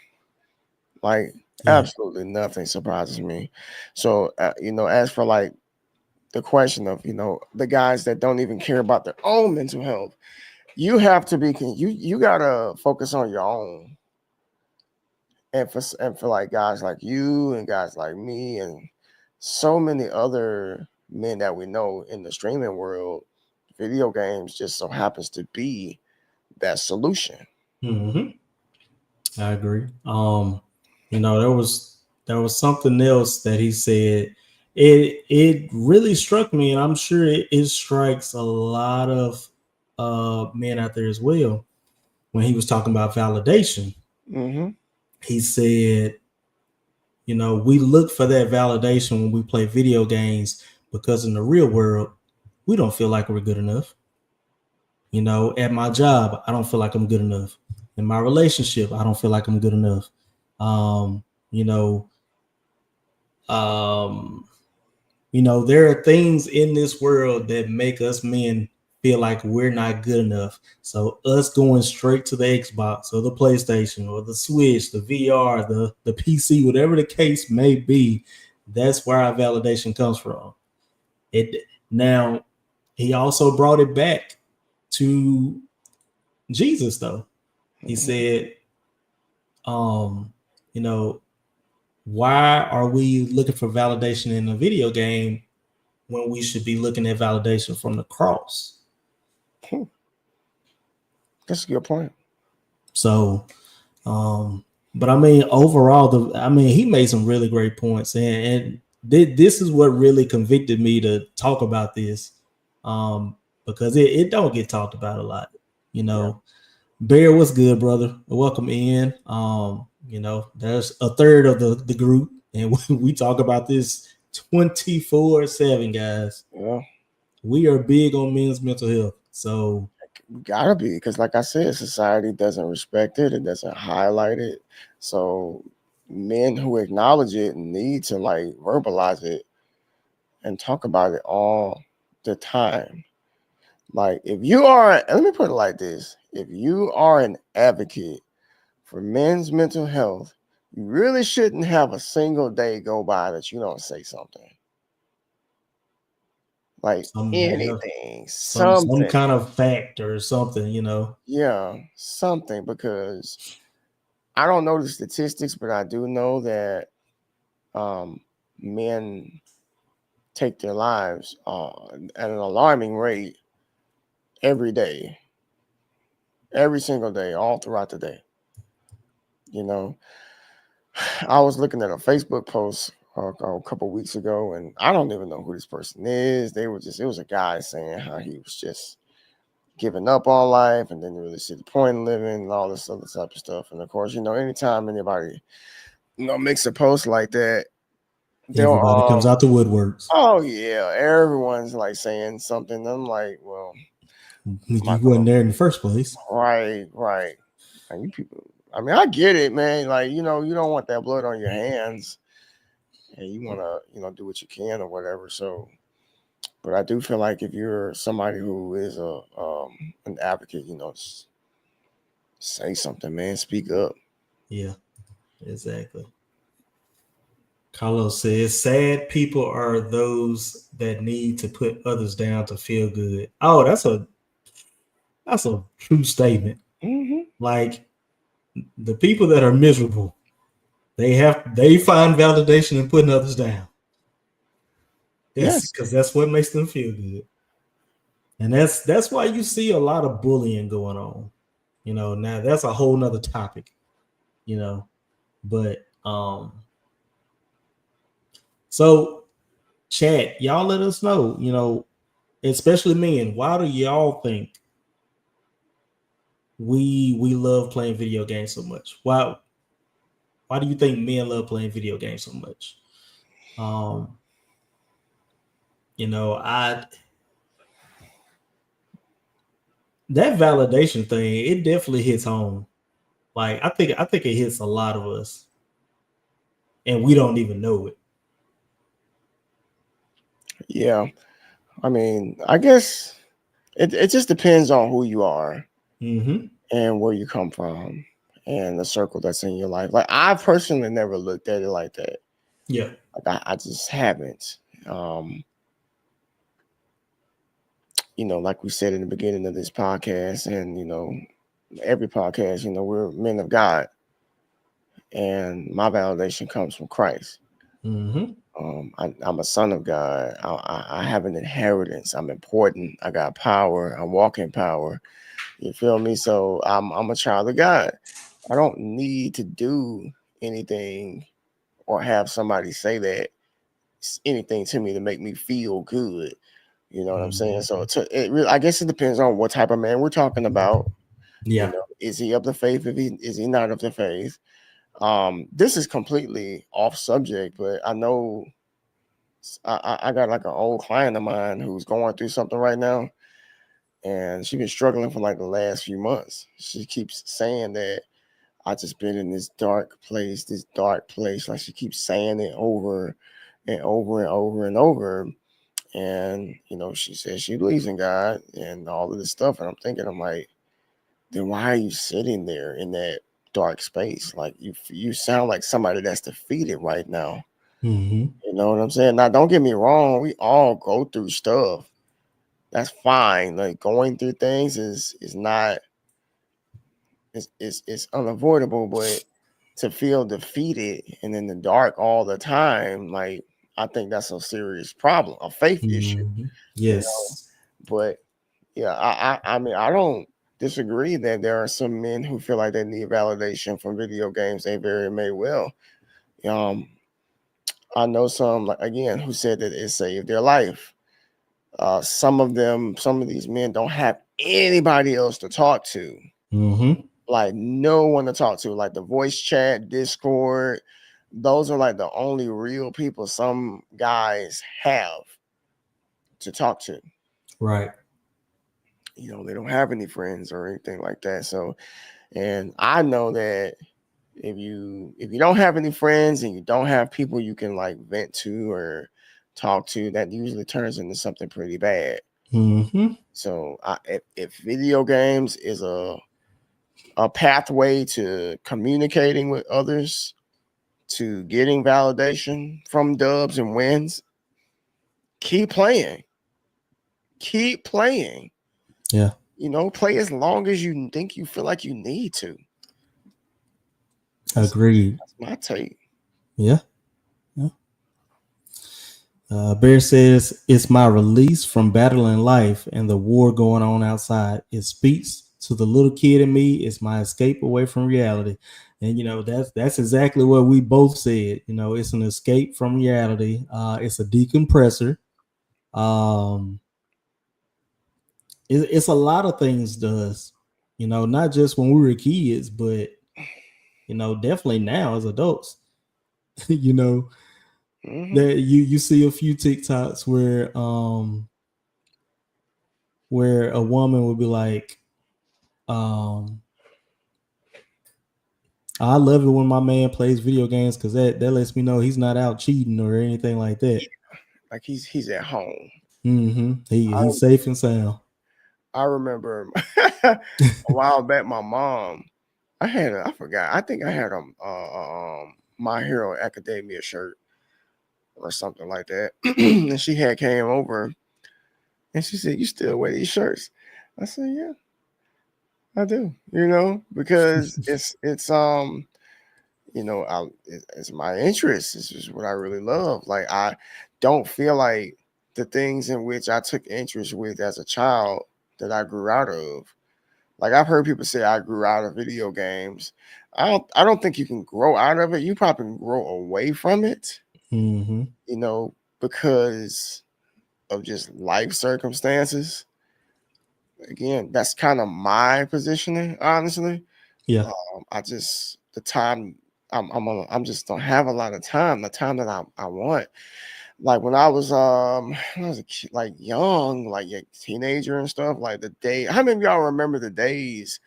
Like, Yeah. absolutely nothing surprises me. So, as for like the question of, the guys that don't even care about their own mental health. You have to be, you gotta focus on your own. And for like guys like you and guys like me and so many other men that we know in the streaming world, video games just so happens to be that solution. I agree. There was something else that he said. It really struck me, and I'm sure it strikes a lot of men out there as well. When he was talking about validation, he said, we look for that validation when we play video games because in the real world, we don't feel like we're good enough. At my job, I don't feel like I'm good enough. In my relationship, I don't feel like I'm good enough. Um, you know, um, there are things in this world that make us men feel like we're not good enough. So us going straight to the Xbox or the PlayStation or the Switch, the VR, the PC, whatever the case may be, that's where our validation comes from. It now he also brought it back to Jesus though. He said, um, you know, why are we looking for validation in a video game when we should be looking at validation from the cross? That's a good point. So, but I mean, overall, he made some really great points, and this is what really convicted me to talk about this, because it don't get talked about a lot. Bear, what's good, brother? Welcome in. There's a third of the group, and we talk about this 24/7, guys. Yeah. We are big on men's mental health, so gotta be, because like I said, society doesn't respect it, it doesn't highlight it. So men who acknowledge it need to like verbalize it and talk about it all the time. Like if you are, let me put it like this, if you are an advocate for men's mental health, you really shouldn't have a single day go by that you don't say something. Like anything, some kind of fact or something, Yeah, something, because I don't know the statistics, but I do know that men take their lives at an alarming rate every day, every single day, all throughout the day. I was looking at a Facebook post a couple of weeks ago, and I don't even know who this person is. It was a guy saying how he was just giving up on life and didn't really see the point in living and all this other type of stuff. And of course, anytime anybody makes a post like that, everybody comes out the woodworks. Oh yeah, everyone's like saying something. I'm like, well, you wasn't there in the first place. Right. And you people, I mean, I get it, man. Like, you don't want that blood on your hands, and you want to, do what you can or whatever. So, but I do feel like if you're somebody who is an advocate, say something, man. Speak up. Yeah, exactly. Carlos says, sad people are those that need to put others down to feel good. Oh, that's a true statement. Like the people that are miserable, they find validation in putting others down. Yes, because that's what makes them feel good. And that's why you see a lot of bullying going on. Now that's a whole nother topic, but so chat, y'all let us know, especially men, why do y'all think we love playing video games so much? Why do you think men love playing video games so much? That validation thing, it definitely hits home. Like I think it hits a lot of us, and we don't even know it. Yeah, I mean, I guess it just depends on who you are and where you come from and the circle that's in your life. Like I personally never looked at it like that. Yeah, like I just haven't. like we said in the beginning of this podcast, and every podcast, we're men of God, and my validation comes from Christ. Mm-hmm. I'm a son of God. I have an inheritance. I'm important. I got power. I walk in power. You feel me? So I'm a child of God. I don't need to do anything or have somebody say that anything to me to make me feel good. You know what I'm saying? So it really, I guess it depends on what type of man we're talking about. Yeah. Is he of the faith? Is he not of the faith? This is completely off subject, but I know I got like an old client of mine who's going through something right now, and she's been struggling for like the last few months. She keeps saying that I just been in this dark place. Like she keeps saying it over and over and over and over. And she says she believes in God and all of this stuff. And I'm like, then why are you sitting there in that dark space? Like you sound like somebody that's defeated right now. Mm-hmm. You know what I'm saying? Now, don't get me wrong. We all go through stuff. That's fine. Like going through things is not it's unavoidable, but to feel defeated and in the dark all the time, like I think that's a serious problem, a faith issue, Mm-hmm. you know. Yes. But yeah, I mean I don't disagree that there are some men who feel like they need validation from video games. They very may well. Um, I know some like again who said that it saved their life. Some of these men don't have anybody else to talk to, Mm-hmm. like no one to talk to, like the voice chat, Discord. Those are like the only real people some guys have to talk to. Right. They don't have any friends or anything like that. So, and I know that if you don't have any friends and you don't have people you can like vent to or talk to, that usually turns into something pretty bad. Mm-hmm. So, if video games is a pathway to communicating with others, to getting validation from dubs and wins, keep playing. Keep playing. Yeah. Play as long as you think you feel like you need to. That's, Agreed. that's my take. Yeah. Yeah. Bear says, it's my release from battling life and the war going on outside. It speaks to the little kid in me. It's my escape away from reality. And that's exactly what we both said. It's an escape from reality. It's a decompressor. Um, it's a lot of things does. Not just when we were kids, but definitely now as adults. you know that you see a few TikToks where a woman would be like, I love it when my man plays video games because that lets me know he's not out cheating or anything like that. Like he's at home. Mm-hmm. I He's safe and sound. I remember a while back, my mom. I forgot. I think I had My Hero Academia shirt or something like that, and she had came over and she said, "You still wear these shirts?" I said, "Yeah, I do." Because it's my interest. This is what I really love. Like I don't feel like the things in which I took interest with as a child that I grew out of. Like I've heard people say I grew out of video games. I don't think you can grow out of it. You probably can grow away from it, Mm-hmm. because of just life circumstances. Again, that's kind of my positioning, honestly. Yeah. I just the time I'm just don't have a lot of time. The time that I want. Like when I was a kid, like young, like a teenager and stuff. Like the day. How many of y'all remember the days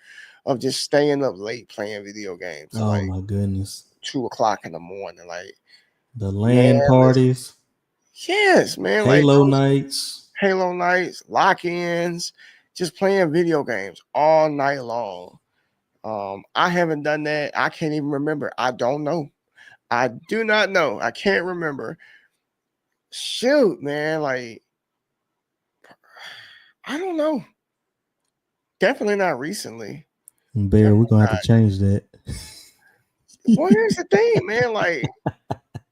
of just staying up late playing video games till Oh like my goodness. 2 o'clock in the morning? Like The man, LAN parties, yes, man. Like Halo those nights. Halo nights, lock-ins, just playing video games all night long. I haven't done that. I can't even remember. I don't know. I do not know. I can't remember. Shoot, man. Like, I don't know. Definitely not recently. Bear, we're gonna have to change that. Well, here's the thing, man. Like,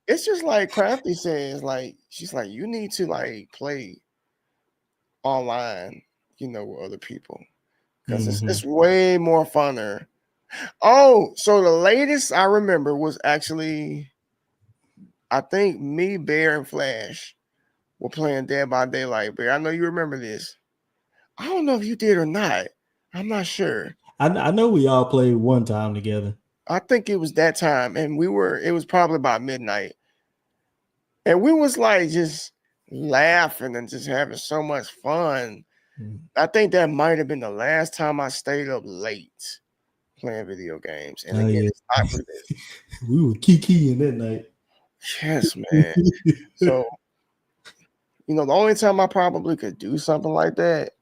it's just like Crafty says, like, she's like, you need to like play online, with other people. Because it's way more funner. Oh, so the latest I remember was actually, I think me, Bear, and Flash were playing Dead by Daylight. Bear, I know you remember this. I don't know if you did or not. I'm not sure. I know we all played one time together. I think it was that time, and it was probably about midnight. And we was like just laughing and just having so much fun. I think that might have been the last time I stayed up late playing video games. And again, it's not for this. We were kikiing that night. Yes, man. So, the only time I probably could do something like that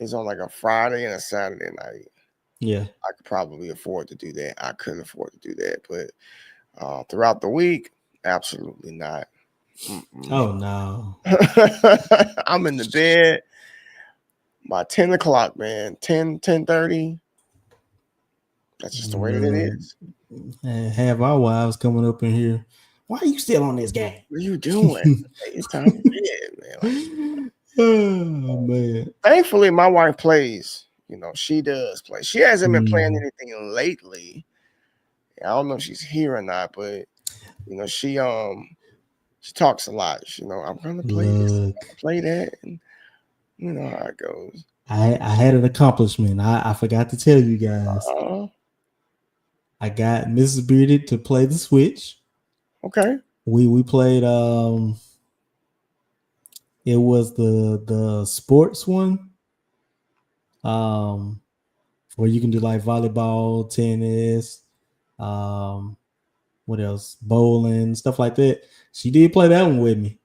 is on like a Friday and a Saturday night. Yeah. I could probably afford to do that. I couldn't afford to do that. But throughout the week, absolutely not. Oh, no. I'm in the bed by 10 o'clock, man. 10:30. That's just the way that it is. And have our wives coming up in here. Why are you still on this game? What are you doing? It's time for bed, man. Oh, man. Thankfully, my wife plays. She does play. She hasn't been playing anything lately. I don't know if she's here or not, but she talks a lot. I'm gonna play this, I'm gonna play that, and you know how it goes. I had an accomplishment. I forgot to tell you guys. I got Mrs. Bearded to play the Switch. Okay. We played it was the sports one. Where you can do like volleyball, tennis, what else? Bowling, stuff like that. She did play that one with me.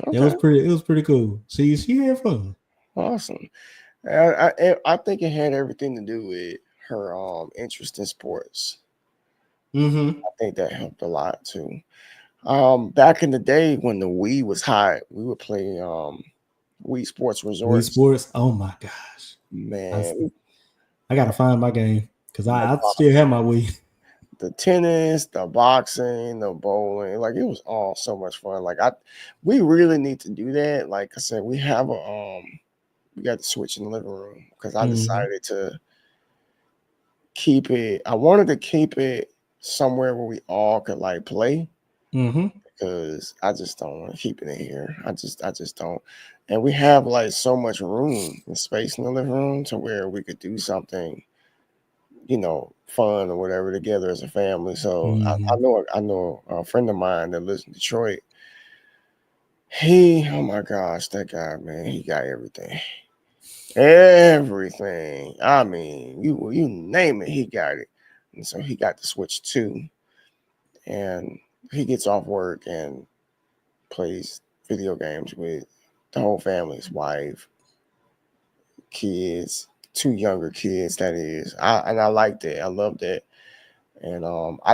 Okay. It was pretty cool. She had fun. Awesome. I think it had everything to do with her interest in sports. I think that helped a lot too. Back in the day when the Wii was hot, we would play Wii Sports Resort. Wii Sports. Oh my gosh, man! I gotta find my game because I still have my Wii. The tennis, the boxing, the bowling, like it was all so much fun. Like we really need to do that. Like I said, we have we got the Switch in the living room because I decided to keep it. I wanted to keep it somewhere where we all could like play. Because I just don't want to keep it in here. I just don't. And we have like so much room and space in the living room to where we could do something, fun or whatever together as a family. So I know a friend of mine that lives in Detroit. Oh my gosh, that guy, man, he got everything. Everything. I mean, you name it, he got it. And so he got the Switch too. And he gets off work and plays video games with the whole family, his wife, kids, 2 younger kids, that is. I like that. I love that. And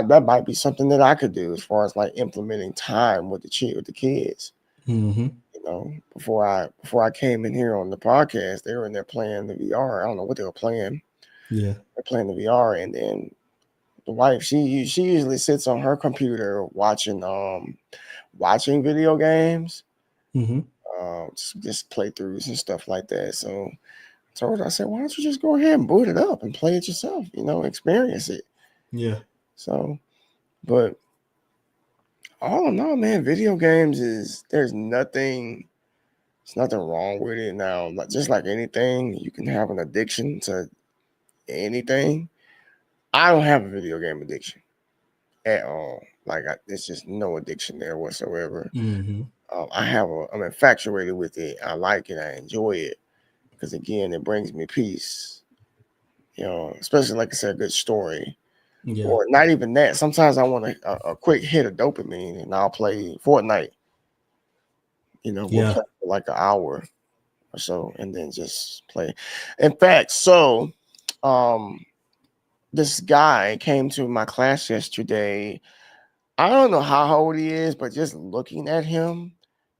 that might be something that I could do as far as like implementing time with the kids. Before I came in here on the podcast, they were in there playing the VR. I don't know what they were playing. Yeah. They're playing the VR, and then the wife, she usually sits on her computer watching video games, just playthroughs and stuff like that. So I told her, I said, why don't you just go ahead and boot it up and play it yourself? Experience it. Yeah. So, but all in all, man, video games there's nothing wrong with it now. Just like anything, you can have an addiction to anything. I don't have a video game addiction at all. Like there's just no addiction there whatsoever. I'm infatuated with it. I like it. I enjoy it because again, it brings me peace. Especially like I said, a good story. Yeah. Or not even that. Sometimes I want a quick hit of dopamine, and I'll play Fortnite. We'll play for like an hour or so, and then just play. In fact, so this guy came to my class yesterday. I don't know how old he is, but just looking at him,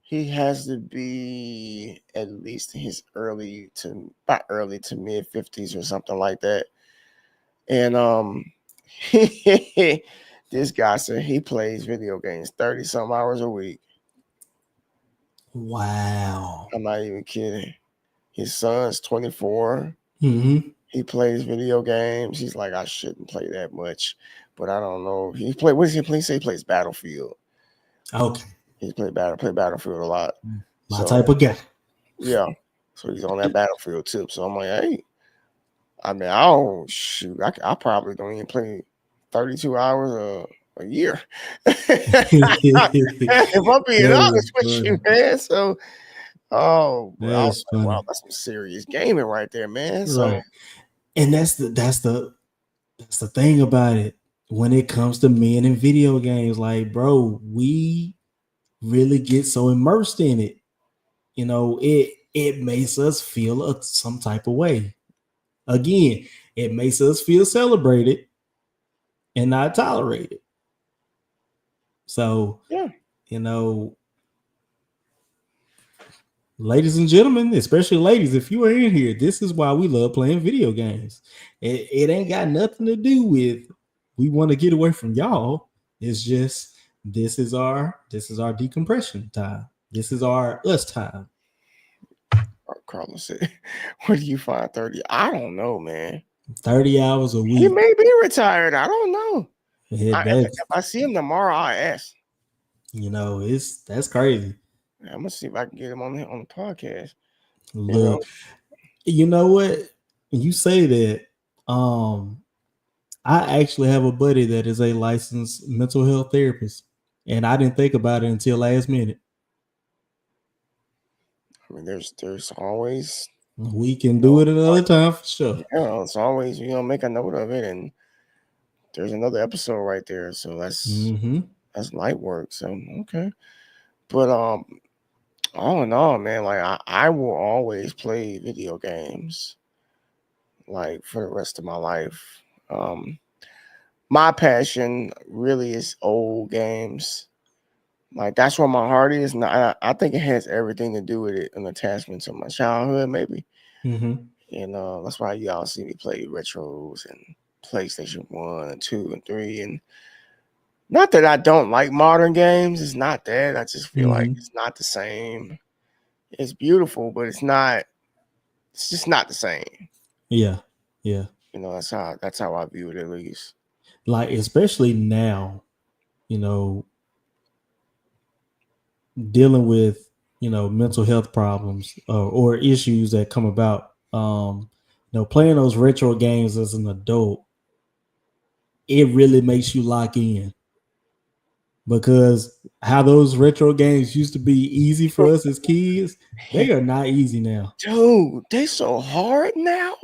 He has to be at least his early to mid 50s or something like that. And this guy said he plays video games 30 some hours a week. Wow. I'm not even kidding. His son's 24. Mm-hmm. He plays video games. He's like, I shouldn't play that much, but I don't know. What does he play? He say he plays Battlefield. Okay. He's play Battlefield a lot. My So type of guy. yeah. So he's on that Battlefield tip. So I'm like, hey, I mean, I don't shoot. I probably don't even play 32 hours a year. If I'm being That honest is with you, funny. man. So, oh, well, I was That's like, wow, funny. that's some serious gaming right there, man. So, Right. And that's the thing about it. When it comes to men in video games, like, bro, we really get so immersed in it. You know, it makes us feel some type of way. Again, it makes us feel celebrated and not tolerated. So, yeah, you know, ladies and gentlemen, especially ladies, if you are in here, this is why we love playing video games. It ain't got nothing to do with we want to get away from y'all. It's just this is our decompression time. This is our us time. Carlos said, where do you find 30? I don't know, man. 30 hours a He week. may be retired. I don't know. If That's I see him tomorrow, I'll ask. that's crazy. I'm gonna see if I can get him on the podcast. You know, Look, you know what? You say that. I actually have a buddy that is a licensed mental health therapist, and I didn't think about it until last minute. I mean, there's always, We can do it another time for sure. it's always make a note of it, and there's another episode right there. So Mm-hmm. that's light work. So okay, but all in all, man, like I will always play video games like for the rest of my life. My passion really is old games. Like that's where my heart is. And I think it has everything to do with it, an attachment to my childhood, maybe. Mm-hmm. And that's why y'all see me play retros and PlayStation 1 and 2 and 3. And not that I don't like modern games, it's not that. I just feel like Mm-hmm. it's not the same. It's beautiful, but it's just not the same. Yeah. Yeah. That's how I view it at least. Like, especially now, you know, dealing with, mental health problems or issues that come about. Playing those retro games as an adult, it really makes you lock in because how those retro games used to be easy for us as kids, they are not easy now. Dude, they so hard now.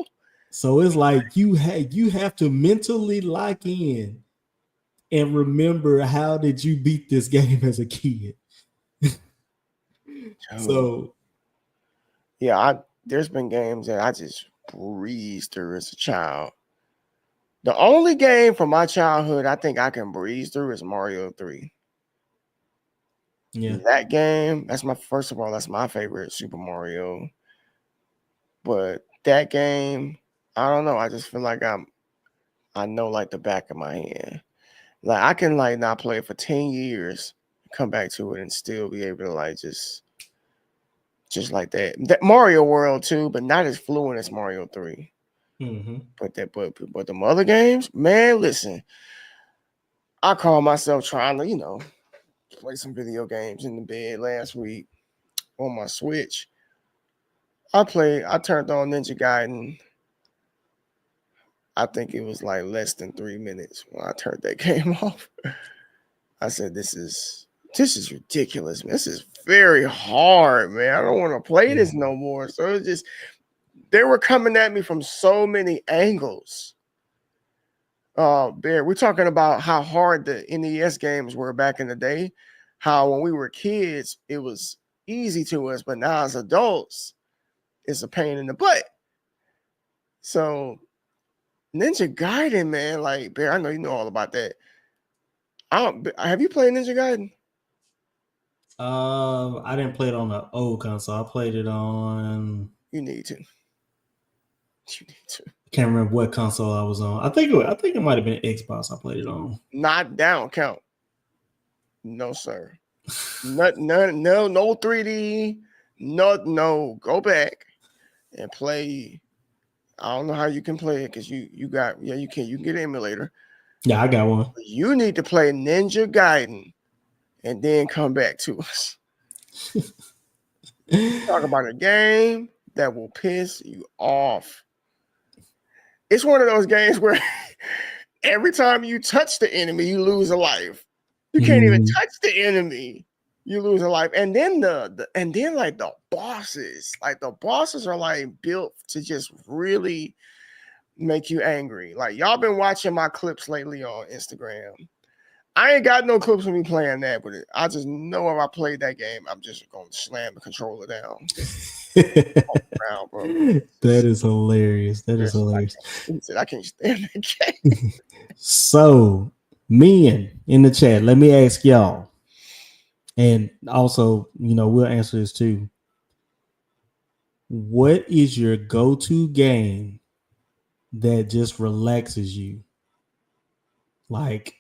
So it's like you have to mentally lock in and remember how did you beat this game as a kid. Dude. So Yeah, there's been games that I just breezed through as a child. The only game from my childhood I think I can breeze through is Mario 3. yeah. That game, that's my favorite Super Mario. But that game, I don't know. I just feel like I know like the back of my hand. Like I can like not play it for 10 years, come back to it and still be able to like just like that. That Mario World too, but not as fluent as Mario 3. Mm-hmm. But the other games, man, listen. I call myself trying to, play some video games in the bed last week on my Switch. I turned on Ninja Gaiden. I think it was like less than 3 minutes when I turned that game off. I said, this is ridiculous, man. This is very hard, man. I don't want to play this no more. So it's just they were coming at me from so many angles. Bear, we're talking about how hard the NES games were back in the day. How when we were kids, it was easy to us, but now as adults, it's a pain in the butt. So Ninja Gaiden, man, like Bear, I know you know all about that. Have you played Ninja Gaiden? I didn't play it on the old console. I played it on. You need to. You need to. Can't remember what console I was on. I think it might have been Xbox. I played it on. Not down count. No, sir. No 3D. No. Go back and play. I don't know how you can play it because you got you can get an emulator. Yeah, I got one. You need to play Ninja Gaiden and then come back to us. Talk about a game that will piss you off. It's one of those games where every time you touch the enemy, you lose a life. You can't even touch the enemy, you lose a life. And then like the bosses are like built to just really make you angry. Like y'all been watching my clips lately on Instagram. I ain't got no clips of me playing that, but I just know if I played that game, I'm just gonna slam the controller down. Around, bro. That is hilarious. That is hilarious. I can't stand that game. So, men in the chat, let me ask y'all, and also, we'll answer this too. What is your go-to game that just relaxes you? Like,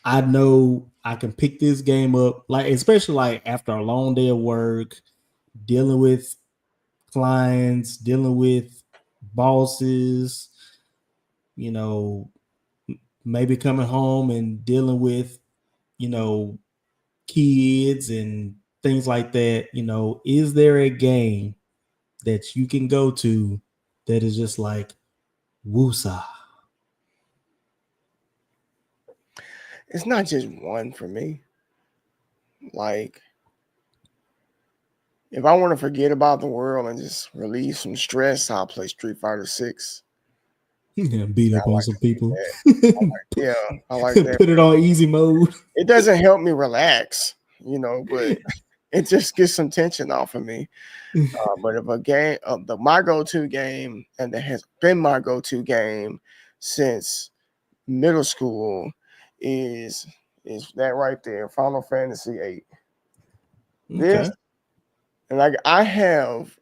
I know I can pick this game up, like especially like after a long day of work, dealing with clients, dealing with bosses, maybe coming home and dealing with, kids and things like that. Is there a game that you can go to that is just like woosah? It's not just one for me. Like, if I want to forget about the world and just relieve some stress, I'll play Street Fighter 6. Yeah, beat up on some people. I like that. Put it on easy mode. It doesn't help me relax, but it just gets some tension off of me. But if a game, my go-to game, and it has been my go-to game since middle school, is that right there, Final Fantasy VIII. This, and I have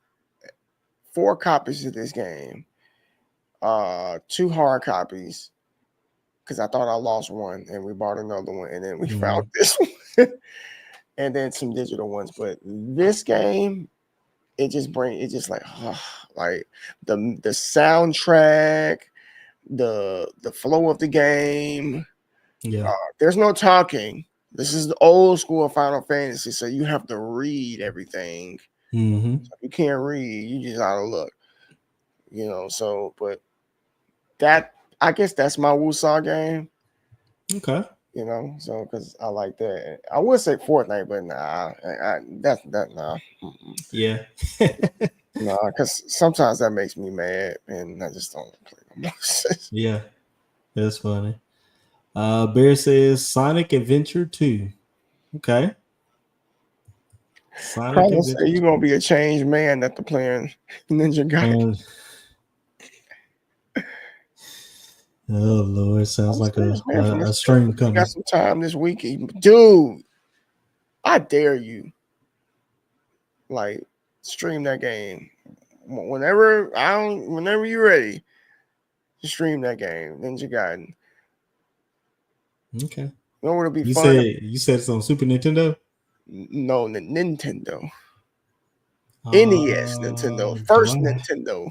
4 copies of this game, 2 hard copies, because I thought I lost one, and we bought another one, and then we found this one, and then some digital ones. But this game, it just like the soundtrack, the flow of the game. Yeah, there's no talking. This is the old school Final Fantasy, so you have to read everything. Mm-hmm. So if you can't read, you just out of luck. So but that, I guess that's my Wusaw game. Okay. So because I like that. I would say Fortnite, but nah, that's nah. Yeah. Nah, because sometimes that makes me mad, and I just don't play no more. Yeah, that's funny. Bear says Sonic Adventure 2. Okay. Sonic Adventure. Say you're gonna be a changed man after playing Ninja Gaiden. Oh Lord, sounds like a stream coming. Got some time this weekend, dude. I dare you, like, stream that game whenever you're ready. Just stream that game, Ninja Gaiden. Okay. You know what would be fun? You said it's on Super Nintendo? No, Nintendo. NES Nintendo. First Nintendo.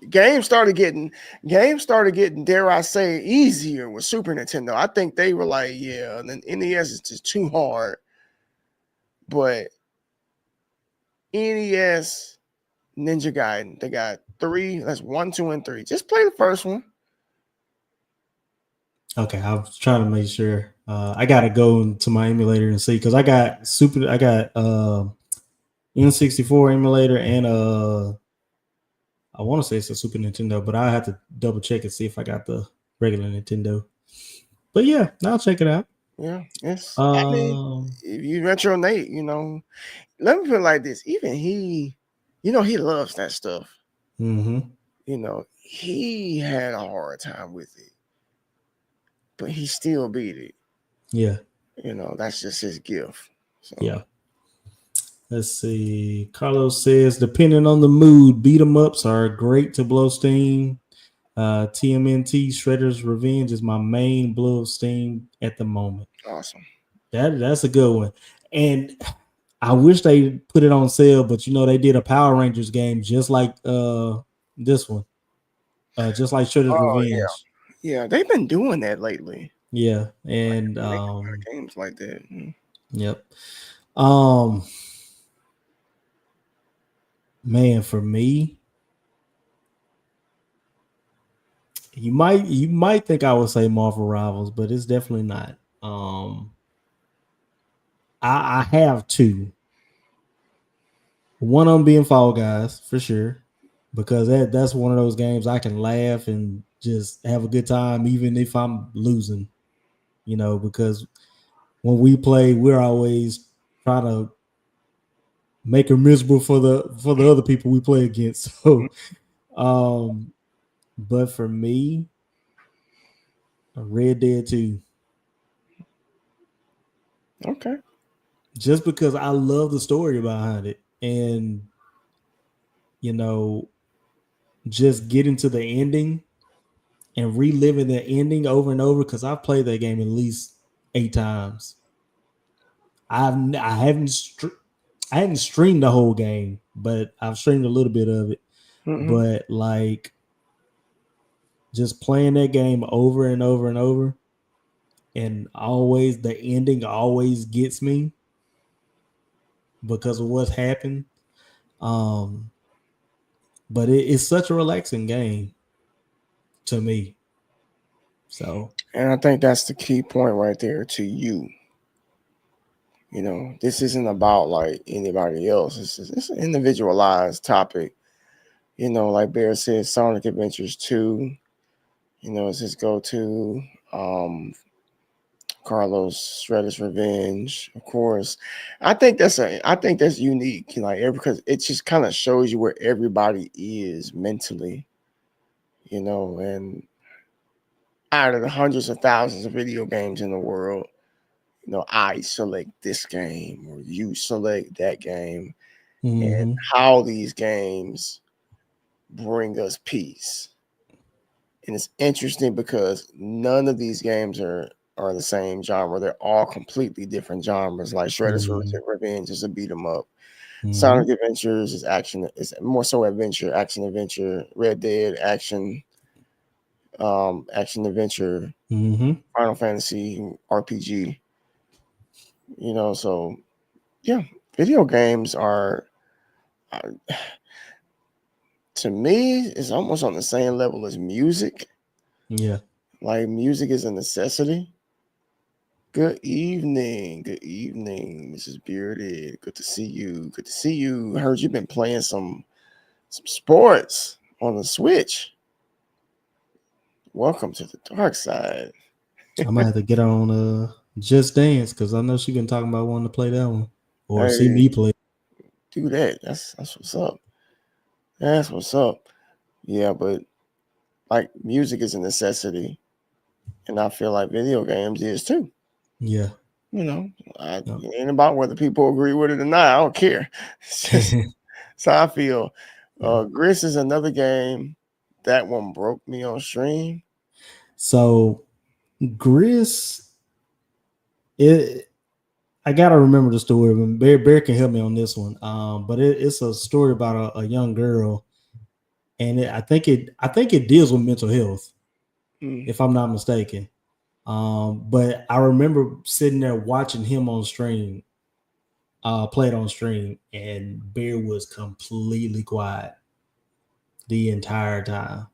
Games started getting, dare I say, easier with Super Nintendo. I think they were like, yeah, and then NES is just too hard. But NES Ninja Gaiden, they got 3. That's 1, 2, and 3. Just play the first one. Okay, I was trying to make sure. I gotta go into my emulator and see, because I got N64 emulator and I want to say it's a Super Nintendo, but I have to double check and see if I got the regular Nintendo. But yeah, I'll check it out. Yeah, it's. I mean, if you Retro Nate, let me put it like this: even he loves that stuff. Mm-hmm. He had a hard time with it, but he still beat it. Yeah. That's just his gift. So Yeah. Let's see. Carlos says, depending on the mood, beat 'em ups are great to blow steam. TMNT Shredder's Revenge is my main blow of steam at the moment. awesome. That's a good one. And I wish they put it on sale, but they did a Power Rangers game just like this one. Just like Shredder's Oh yeah, Revenge. yeah. They've been doing that lately. Yeah. And Make a lot of games like that. yep. Um man, for me, you might think I would say Marvel Rivals, but it's definitely not. I have two. One of them being Fall Guys for sure, because that's one of those games I can laugh and just have a good time even if I'm losing. Because when we play, we're always trying to make it miserable for the other people we play against. So, um, but for me, Red Dead 2, Okay. just because I love the story behind it, and you know, just getting to the ending and reliving the ending over and over, because I've played that game at least 8 times. I haven't streamed the whole game, but I've streamed a little bit of it. Mm-hmm. But like just playing that game over and over and over, and always the ending always gets me because of what's happened. Um, but it's such a relaxing game to me. So And I think that's the key point right there to you. This isn't about like anybody else. It's an individualized topic. Like Bear said, Sonic Adventures 2, it's his go-to. Carlos Shredder's Revenge, of course. I think that's unique, because it just kind of shows you where everybody is mentally, and out of the hundreds of thousands of video games in the world, I select this game or you select that game, and mm-hmm, how these games bring us peace. And it's interesting because none of these games are the same genre. They're all completely different genres. Like Shredder's mm-hmm, Revenge is a beat 'em up. mm-hmm, Sonic Adventures is action. It's more so adventure, action adventure. Red Dead action, action adventure. mm-hmm. Final Fantasy RPG. So yeah, video games are, uh, to me, it's almost on the same level as music. Yeah. Like music is a necessity. Good evening. Good evening, Mrs. Bearded. Good to see you. Good to see you. Heard you've been playing some sports on the Switch. Welcome to the dark side. I might have to get on Just Dance, because I know she's been talking about wanting to play that one or see Hey, me play. do that. That's what's up. That's what's up. Yeah, but like music is a necessity, and I feel like video games is too. Yeah. You know, No. it ain't about whether people agree with it or not. I don't care. It's just so I feel. Yeah. Gris is another game. That one broke me on stream. So Gris, I gotta remember the story. Bear can help me on this one. But it's a story about a young girl, and I think it deals with mental health, Mm. if I'm not mistaken. But I remember sitting there watching him on stream, play it on stream, and Bear was completely quiet the entire time.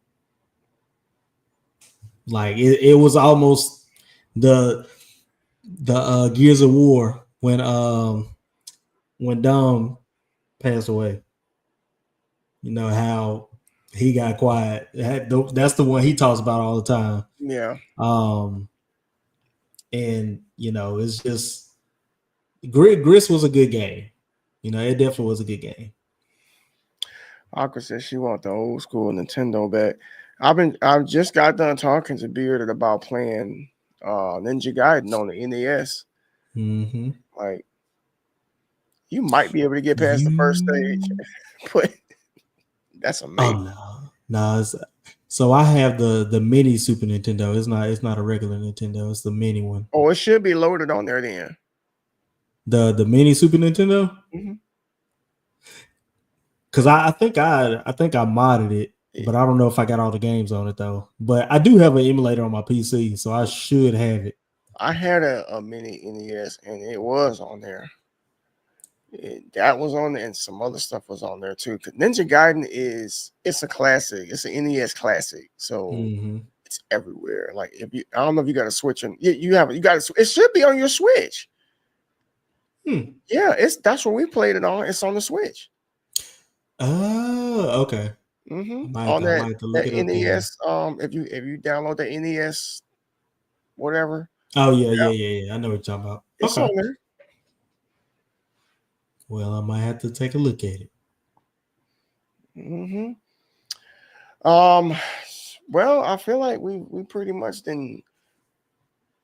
Like it was almost the Gears of War when Dom passed away. You know how he got quiet. That's the one he talks about all the time. Yeah, Um, and it's just Gris was a good game. It definitely was a good game. Aqua says she want the old school Nintendo back. I've just got done talking to Bearded about playing Ninja Gaiden on the NES. Mm-hmm. Like, you might be able to get past the first stage, but that's amazing. Oh no. So I have the mini Super Nintendo. It's not a regular Nintendo. It's the mini one. Oh, it should be loaded on there then. The mini Super Nintendo. Mm-hmm. Because I think I modded it, Yeah. but I don't know if I got all the games on it though. But I do have an emulator on my PC, so I should have it. I had a mini NES and it was on there. That was on there, and some other stuff was on there too. 'Cause Ninja Gaiden it's a classic. It's an NES classic, so Mm-hmm. it's everywhere. Like, if you, I don't know if you got a Switch, and you got it should be on your Switch. Hmm. Yeah, that's what we played it on. It's on the Switch. Oh, okay. On I might have to look that it up then. NES, if you download the NES, whatever, Oh yeah. I know what you're talking about. it's on Okay. there. Well, I might have to take a look at it. hmm Um, well, I feel like we pretty much then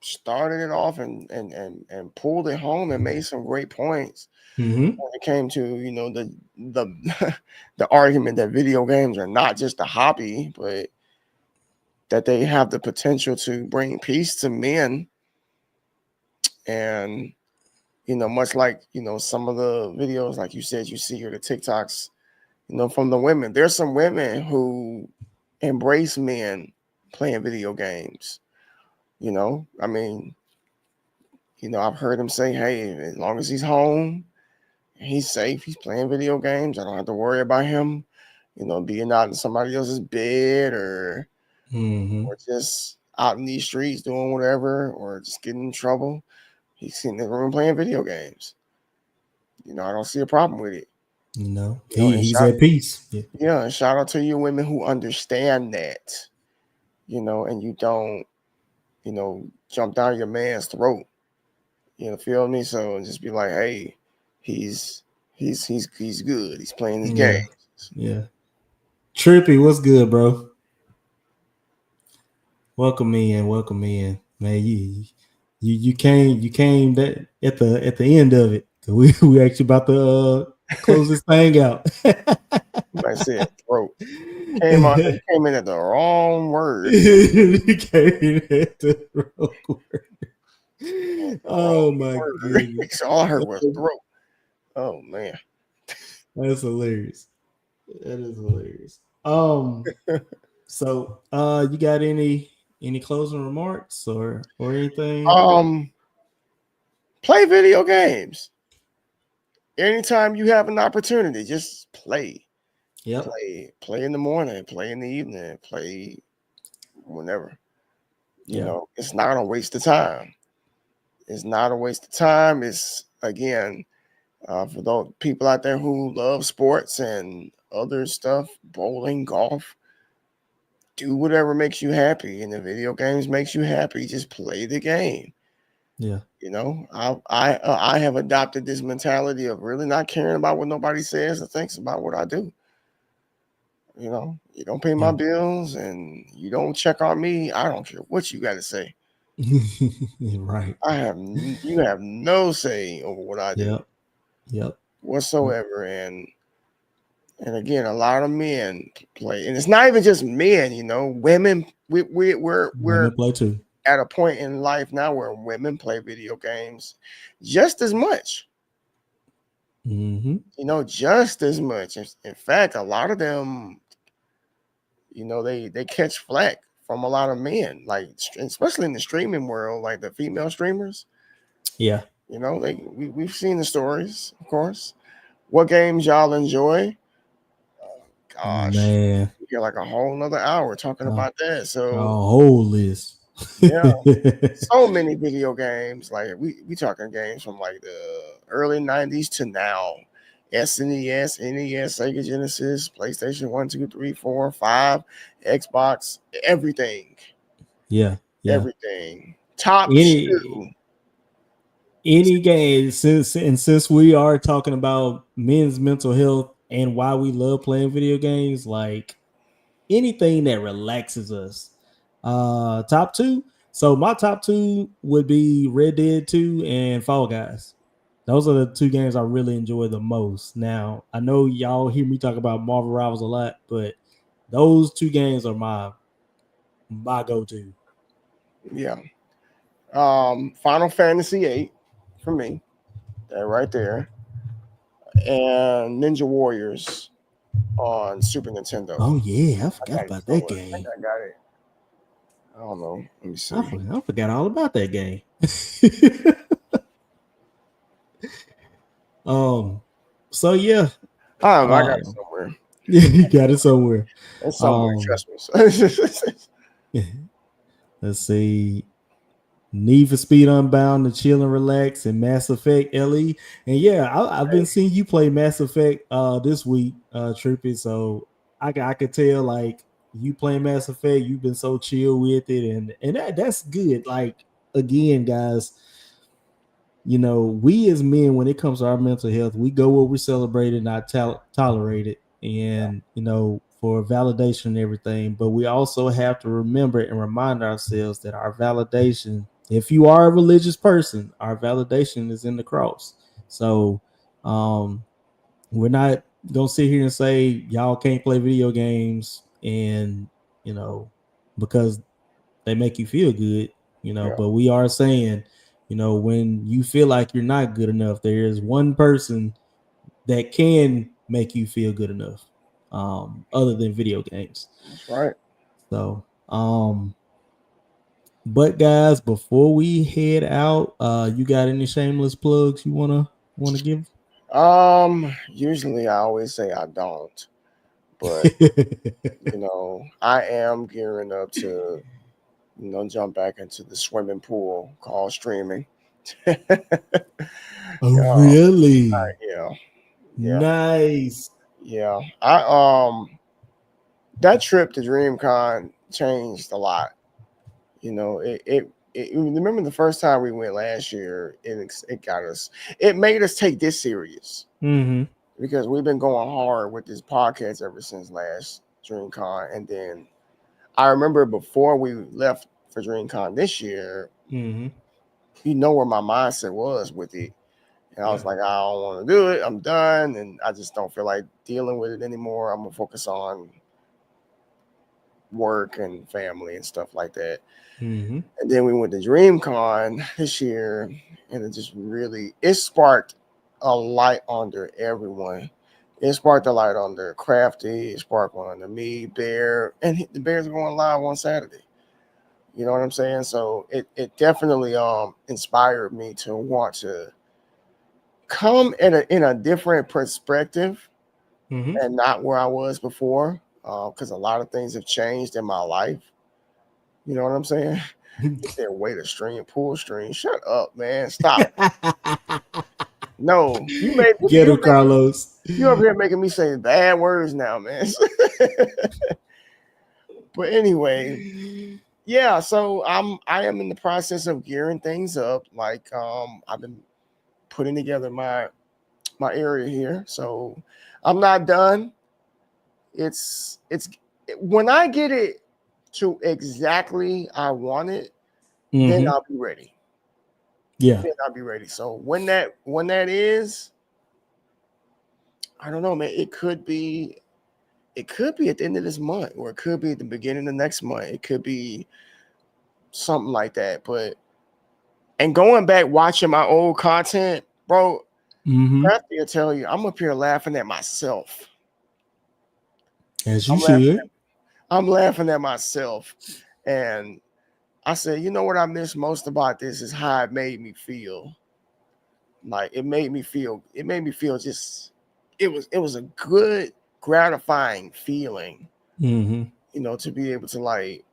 started it off and pulled it home and made some great points Mm-hmm. when it came to the the argument that video games are not just a hobby, but that they have the potential to bring peace to men. And much like some of the videos, like you said, you see here, the TikToks, from the women, there's some women who embrace men playing video games. I mean, I've heard him say, hey, as long as he's home, he's safe, he's playing video games, I don't have to worry about him being out in somebody else's bed, or Mm-hmm. just out in these streets doing whatever, or just getting in trouble. He's sitting in the room playing video games. I don't see a problem with it. No, And he's at peace. yeah, and shout out to you women who understand that, and you don't, jump down your man's throat. Feel me? So just be like, hey, he's good. He's playing his game. Yeah. Trippy, what's good, bro? Welcome in, man. You came that at the end of it. We actually about to close this thing out. I said throat. Came in at the wrong word. You came at the wrong word. Oh my goodness. All I heard was throat. Oh man. That's hilarious. That is hilarious. So you got any closing remarks or anything? Play video games. Anytime you have an opportunity, just play. Yep. Play in the morning, play in the evening, play whenever. It's not a waste of time. It's not a waste of time. It's, again, for those people out there who love sports and other stuff, bowling, golf, do whatever makes you happy. And the video games makes you happy, just play the game. Yeah. I have adopted this mentality of really not caring about what nobody says or thinks about what I do. You don't pay my bills and you don't check on me, I don't care what you got to say. Right. You have no say over what I do. Yep. Whatsoever. And again, a lot of men play, and it's not even just men. Women. We're play too. At a point in life now where women play video games just as much. Mm-hmm. Just as much. In fact, a lot of them, they catch flack from a lot of men, like especially in the streaming world, like the female streamers. Yeah. We've seen the stories, of course. What games y'all enjoy? Gosh, man, we get like a whole nother hour talking about that. So a whole list. Yeah, so many video games. Like we talking games from like the early '90s to now. SNES, NES, Sega Genesis, PlayStation 1, 2, 3, 4, 5, Xbox, everything. Yeah. Everything. Top any game since we are talking about men's mental health and why we love playing video games, like anything that relaxes us. Top two, So my top two would be Red Dead 2 and Fall Guys. Those are the two games I really enjoy the most. Now, I know y'all hear me talk about Marvel Rivals a lot, but those two games are my go-to. Yeah. Final Fantasy 8 for me. That right there. And Ninja Warriors on Super Nintendo. Oh yeah, I I forgot got it about that somewhere. I think game. I got it. I don't know. Let me I see. forgot, I forgot all about that game. um, so yeah, I got it um, somewhere. yeah, you got it somewhere. It's somewhere. Um, Trust me. let's see. Need for Speed Unbound, to Chill and Relax, and Mass Effect LE. And yeah, I've been seeing you play Mass Effect this week, Trippy. So I could tell like you playing Mass Effect, you've been so chill with it, and that's good. Like again, guys, you know, we as men, when it comes to our mental health, we go where we celebrate it, not tolerate it, and you know, for validation and everything. But we also have to remember and remind ourselves that our validation, if you are a religious person, our validation is in the cross. So, um, we're not gonna sit here and say y'all can't play video games, and you know, because they make you feel good, you know, Yeah. but we are saying, you know, when you feel like you're not good enough, there is one person that can make you feel good enough, other than video games. That's right. So, but guys, before we head out, you got any shameless plugs you wanna give? Usually I always say I don't, but I am gearing up to, jump back into the swimming pool called streaming. Yeah, Oh, really? yeah, yeah, Nice. yeah. That trip to DreamCon changed a lot. Remember the first time we went last year, it got us. It made us take this serious Mm-hmm. because we've been going hard with this podcast ever since last DreamCon, and then I remember before we left for DreamCon this year, Mm-hmm. where my mindset was with it. And I was Yeah. like, I don't want to do it. I'm done. And I just don't feel like dealing with it anymore. I'm going to focus on work and family and stuff like that. Mm-hmm. And then we went to DreamCon this year, and it sparked a light under everyone. It sparked a light under Crafty. It sparked one under me, Bear, and the Bears are going live on Saturday. You know what I'm saying? So it definitely inspired me to want to come in a different perspective Mm-hmm. and not where I was before, because a lot of things have changed in my life. You know what I'm saying? He said, "Way to stream, pull string." Shut up, man. Stop. No, Get him, Carlos. you over here making me say bad words now, man. But anyway, yeah. So I am in the process of gearing things up. Like I've been putting together my area here. So I'm not done. It's when I get it to exactly I want it, then Mm-hmm. I'll be ready. Yeah. Then I'll be ready. So when that is, I don't know, man. It could be at the end of this month, or it could be at the beginning of next month. It could be something like that. But and going back watching my old content, bro, Mm-hmm. Crafty will tell you, I'm up here laughing at myself. As you I'm laughing. should. I'm laughing at myself, and I said, you know what I miss most about this is how it made me feel. Like it made me feel just it was a good, gratifying feeling, Mm-hmm. to be able to like,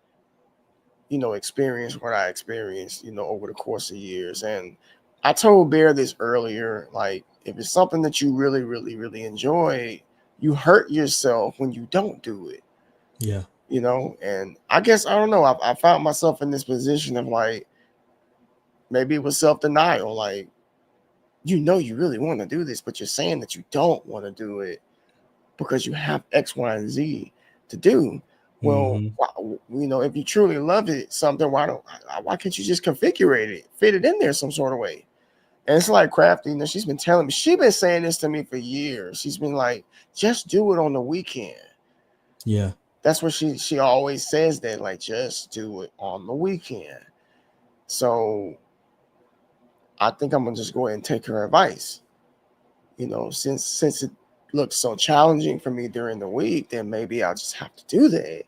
experience what I experienced, over the course of years. And I told Bear this earlier, like if it's something that you really, really, really enjoy, you hurt yourself when you don't do it. Yeah. And I guess I don't know. I found myself in this position of like maybe it was self-denial, like you really want to do this, but you're saying that you don't want to do it because you have X, Y, and Z to do. Well, Mm-hmm. if you truly love it, something, why can't you just configure it, fit it in there some sort of way? And it's like Crafty, she's been telling me, she's been saying this to me for years. She's been like, just do it on the weekend. Yeah. That's what she always says, that like, just do it on the weekend. So I think I'm gonna just go ahead and take her advice. Since it looks so challenging for me during the week, then maybe I'll just have to do that.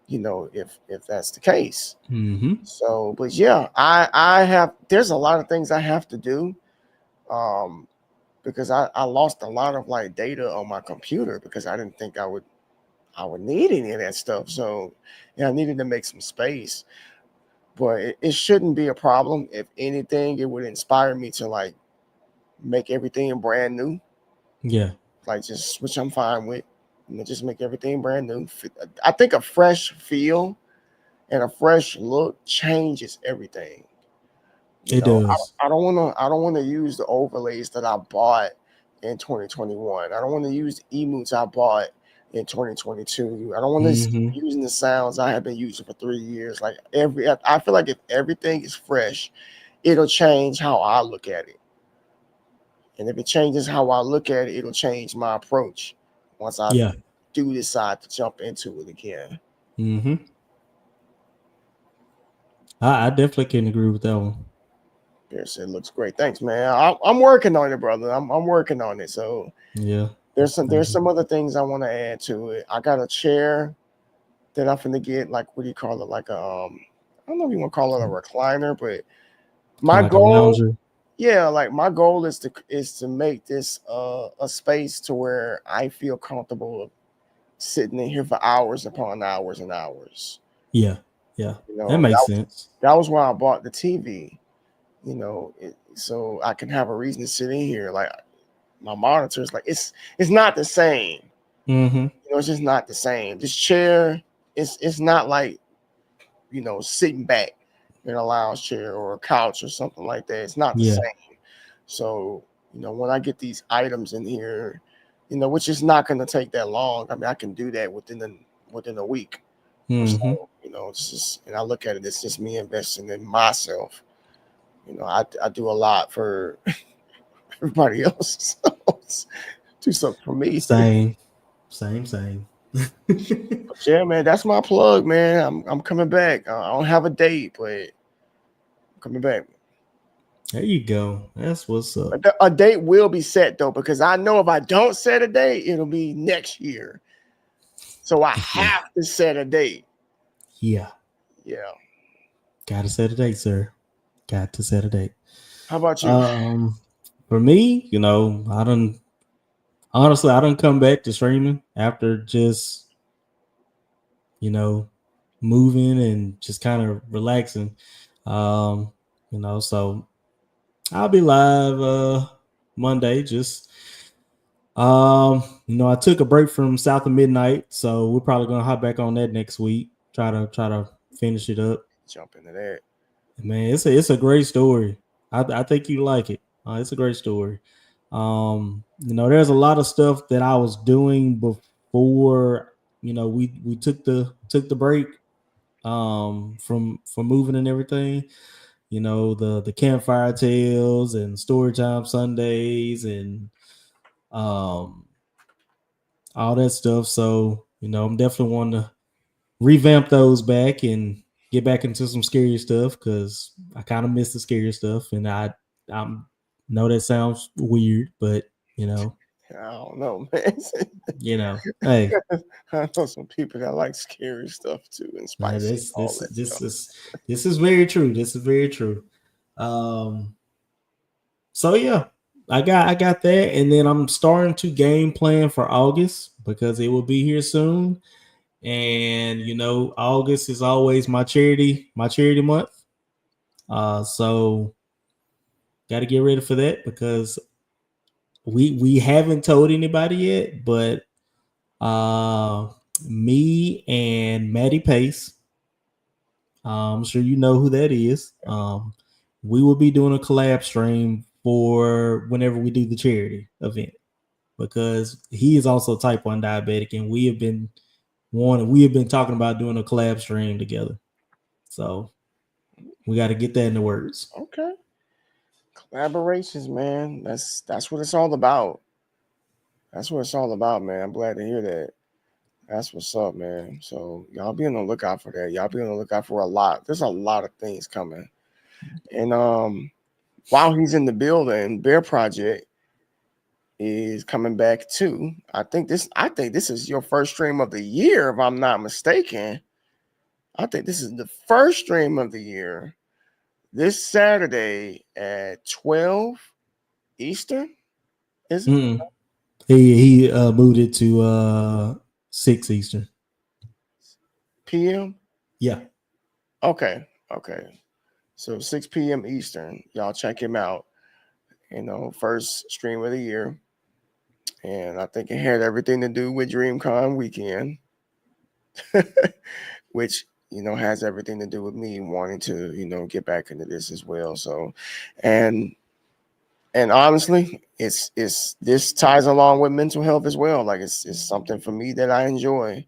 If that's the case. Mm-hmm. So, but yeah, I have. There's a lot of things I have to do, um, because I lost a lot of like data on my computer because I didn't think I would need any of that stuff. So, yeah, I needed to make some space, but it shouldn't be a problem. If anything, it would inspire me to like make everything brand new, Yeah. like just which I'm fine with. Just make everything brand new. I think a fresh feel and a fresh look changes everything. You It know, does. I don't want to use the overlays that I bought in 2021. I don't want to use the emotes I bought in 2022. I don't want to keep Mm-hmm. using the sounds I have been using for 3 years. Like I feel like if everything is fresh, it'll change how I look at it. And if it changes how I look at it, it'll change my approach once I Yeah. do decide to jump into it again. Mm-hmm. I definitely can agree with that one. Pierce, it looks great. Thanks, man. I'm working on it, brother. I'm working on it. So Yeah. there's some other things I want to add to it. I got a chair that I'm finna get. Like, what do you call it? Like I don't know if you want to call it a recliner, but Kind my of like a goal, lounger. yeah, like my goal is to make this a space to where I feel comfortable sitting in here for hours upon hours and hours. Yeah. Yeah. You That know, makes that sense. that was why I bought the TV. So I can have a reason to sit in here. Like my monitors, like it's not the same. Mm-hmm. It's just not the same. This chair, it's not like sitting back in a lounge chair or a couch or something like that. It's not the Yeah. same. So when I get these items in here, which is not going to take that long. I mean, I can do that within a week or so. Mm-hmm. It's just, and I look at it, it's just me investing in myself. I do a lot for everybody else. So do something for me. Same. Same. Same. But yeah, man, that's my plug, man. I'm coming back. I don't have a date, but I'm coming back. There you go. That's what's up. A date will be set though, because I know if I don't set a date, it'll be next year. So I Yeah. have to set a date. Yeah. Yeah. Got to set a date, sir. Got to set a date. How about you? Um, for me, I don't come back to streaming after just, you know, moving and just kind of relaxing. Um, so I'll be live Monday. Just I took a break from South of Midnight, so we're probably gonna hop back on that next week. Try to finish it up. Jump into that. Man, it's a great story. I think you like it. It's a great story. There's a lot of stuff that I was doing before. We took the break from moving and everything. The campfire tales and story time Sundays and um all that stuff. So I'm definitely wanting to revamp those back and get back into some scary stuff because I kind of miss the scary stuff, and I know that sounds weird, but I don't know, man. hey, I know some people that like scary stuff too and spicy and this all this that this stuff. is this is very true. This is very true. Um, so yeah, I got that, and then I'm starting to game plan for August because it will be here soon. And August is always my charity month. So got to get ready for that because we haven't told anybody yet, but uh, me and Maddie Pace, I'm sure you know who that is. We will be doing a collab stream for whenever we do the charity event because he is also type 1 diabetic, and we have been wanted. We have been talking about doing a collab stream together, so we got to get that in the words. Okay. Collaborations, man. That's what it's all about. That's what it's all about, man. I'm glad to hear that. That's what's up, man. So y'all be on the lookout for that. Y'all be on the lookout for a lot. There's a lot of things coming. And while he's in the building, Bear Project is coming back too. I think this is your first stream of the year, if I'm not mistaken. I think this is the first stream of the year. This Saturday at 12 Eastern, is it? Mm-mm. He moved it to 6 Eastern. PM? Yeah. Okay. So 6 p.m. Eastern. Y'all check him out. First stream of the year. And I think it had everything to do with DreamCon weekend, which, has everything to do with me wanting to, get back into this as well. So, and honestly, it's this ties along with mental health as well. Like it's something for me that I enjoy,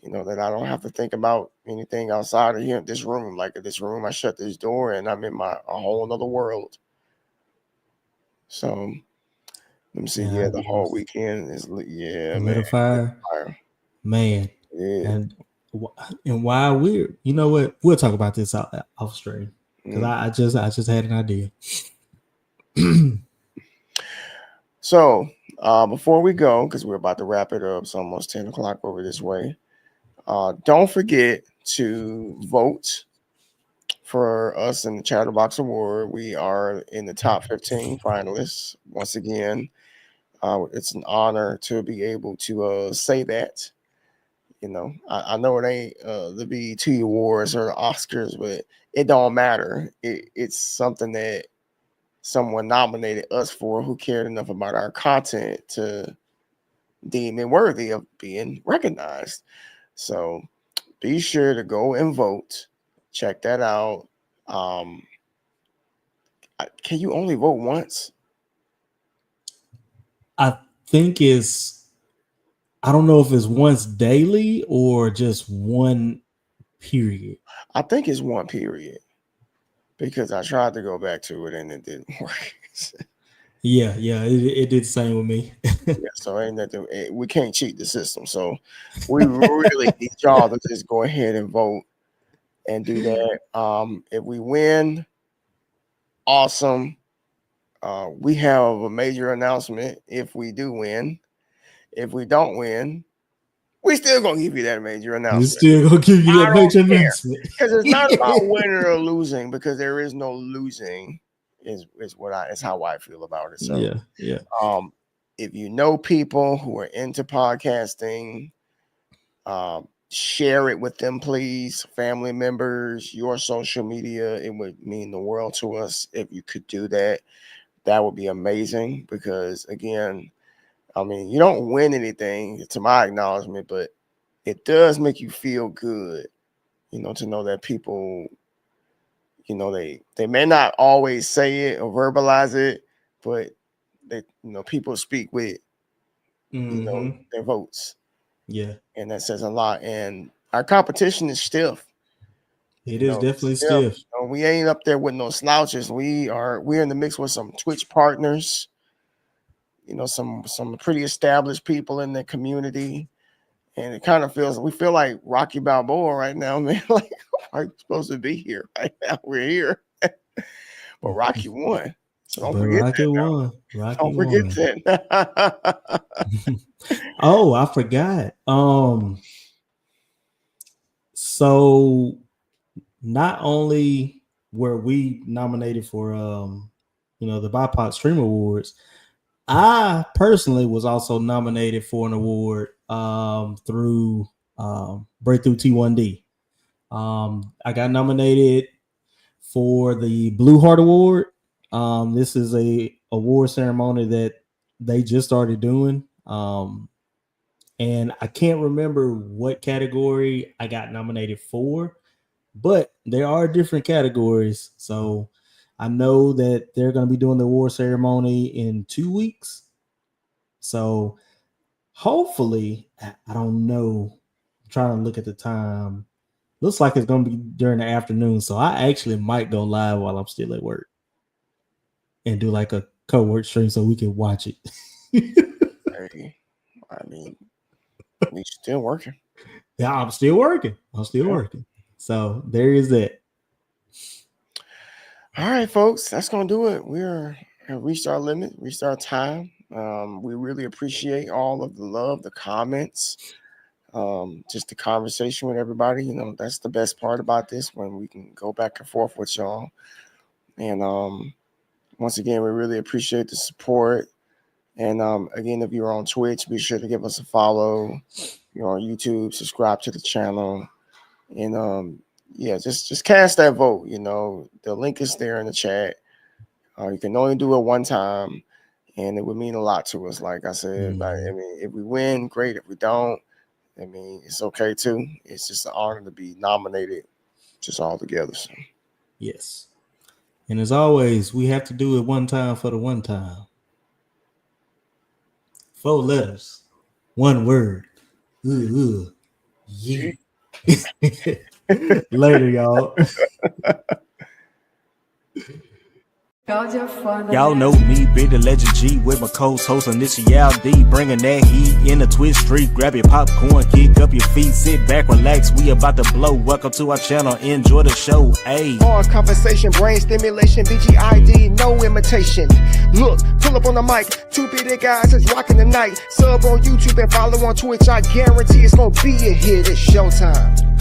that I don't have to think about anything outside of here, this room. Like this room, I shut this door and I'm in a whole other world. So let me see. Yeah, the whole weekend is man. Solidify, man. Yeah. And why we're, you know what? We'll talk about this off stream because I just had an idea. So before we go, because we're about to wrap it up, it's almost 10 o'clock over this way. Don't forget to vote for us in the Chatterbox Award. We are in the top 15 finalists. Once again, it's an honor to be able to say that. I know it ain't the BET Awards or the Oscars, but it don't matter. It's something that someone nominated us for who cared enough about our content to deem it worthy of being recognized. So be sure to go and vote. Check that out. Can you only vote once? I think I don't know if it's once daily or just one period. I think it's one period because I tried to go back to it and it didn't work. Yeah, it did the same with me. Yeah, so ain't nothing. We can't cheat the system. So we really need y'all to just go ahead and vote and do that. If we win, awesome. We have a major announcement if we do win. If we don't win, we still gonna give you that major announcement. Still gonna give you that major announcement because it's not about winning or losing, because there is no losing. Is how I feel about it. So yeah. If you know people who are into podcasting, share it with them, please. Family members, your social media. It would mean the world to us if you could do that. That would be amazing because, again, I mean, you don't win anything to my acknowledgement, but it does make you feel good, to know that people, they may not always say it or verbalize it, but they, people speak with, their votes. Yeah. And that says a lot. And our competition is stiff. It is definitely stiff. We ain't up there with no slouches. We're in the mix with some Twitch partners, some pretty established people in the community. And it kind of we feel like Rocky Balboa right now, man. Like, I'm supposed to be here right now. We're here. But Rocky won. So don't forget Rocky that. Won. Don't forget that. Oh, I forgot. So not only were we nominated for the BIPOC Stream Awards, I personally was also nominated for an award through Breakthrough T1D. I got nominated for the Blue Heart Award. This is a award ceremony that they just started doing. And I can't remember what category I got nominated for, but there are different categories. So I know that they're going to be doing the award ceremony in 2 weeks. So hopefully, I don't know trying to look at the time. Looks like it's going to be during the afternoon. So I actually might go live while I'm still at work and do like a co-work stream so we can watch it. Hey, I mean, we still working. Yeah, I'm still working. Working. So there is that. All right, folks, that's going to do it. We're reached our limit, reached our time. We really appreciate all of the love, the comments, just the conversation with everybody. You know, that's the best part about this, when we can go back and forth with y'all. And once again, we really appreciate the support. And again, if you're on Twitch, be sure to give us a follow. If you're on YouTube, subscribe to the channel. And yeah, just cast that vote. You know, the link is there in the chat. You can only do it one time, and it would mean a lot to us. Like I said, like, I mean, if we win, great. If we don't, I mean, it's okay too. It's just an honor to be nominated, just all together. So. Yes. And as always, we have to do it one time for the one time. 4 letters, 1 word. Yeah. Later, y'all. Y'all know me, Big the Legend G, with my co-host Initial D, bringing that heat in the Twitch street. Grab your popcorn, kick up your feet, sit back, relax. We about to blow. Welcome to our channel. Enjoy the show. Ayy. Hard conversation, brain stimulation, BGID, no imitation. Look, pull up on the mic. 2 big guys is rocking the night. Sub on YouTube and follow on Twitch. I guarantee it's gonna be a hit. It's showtime.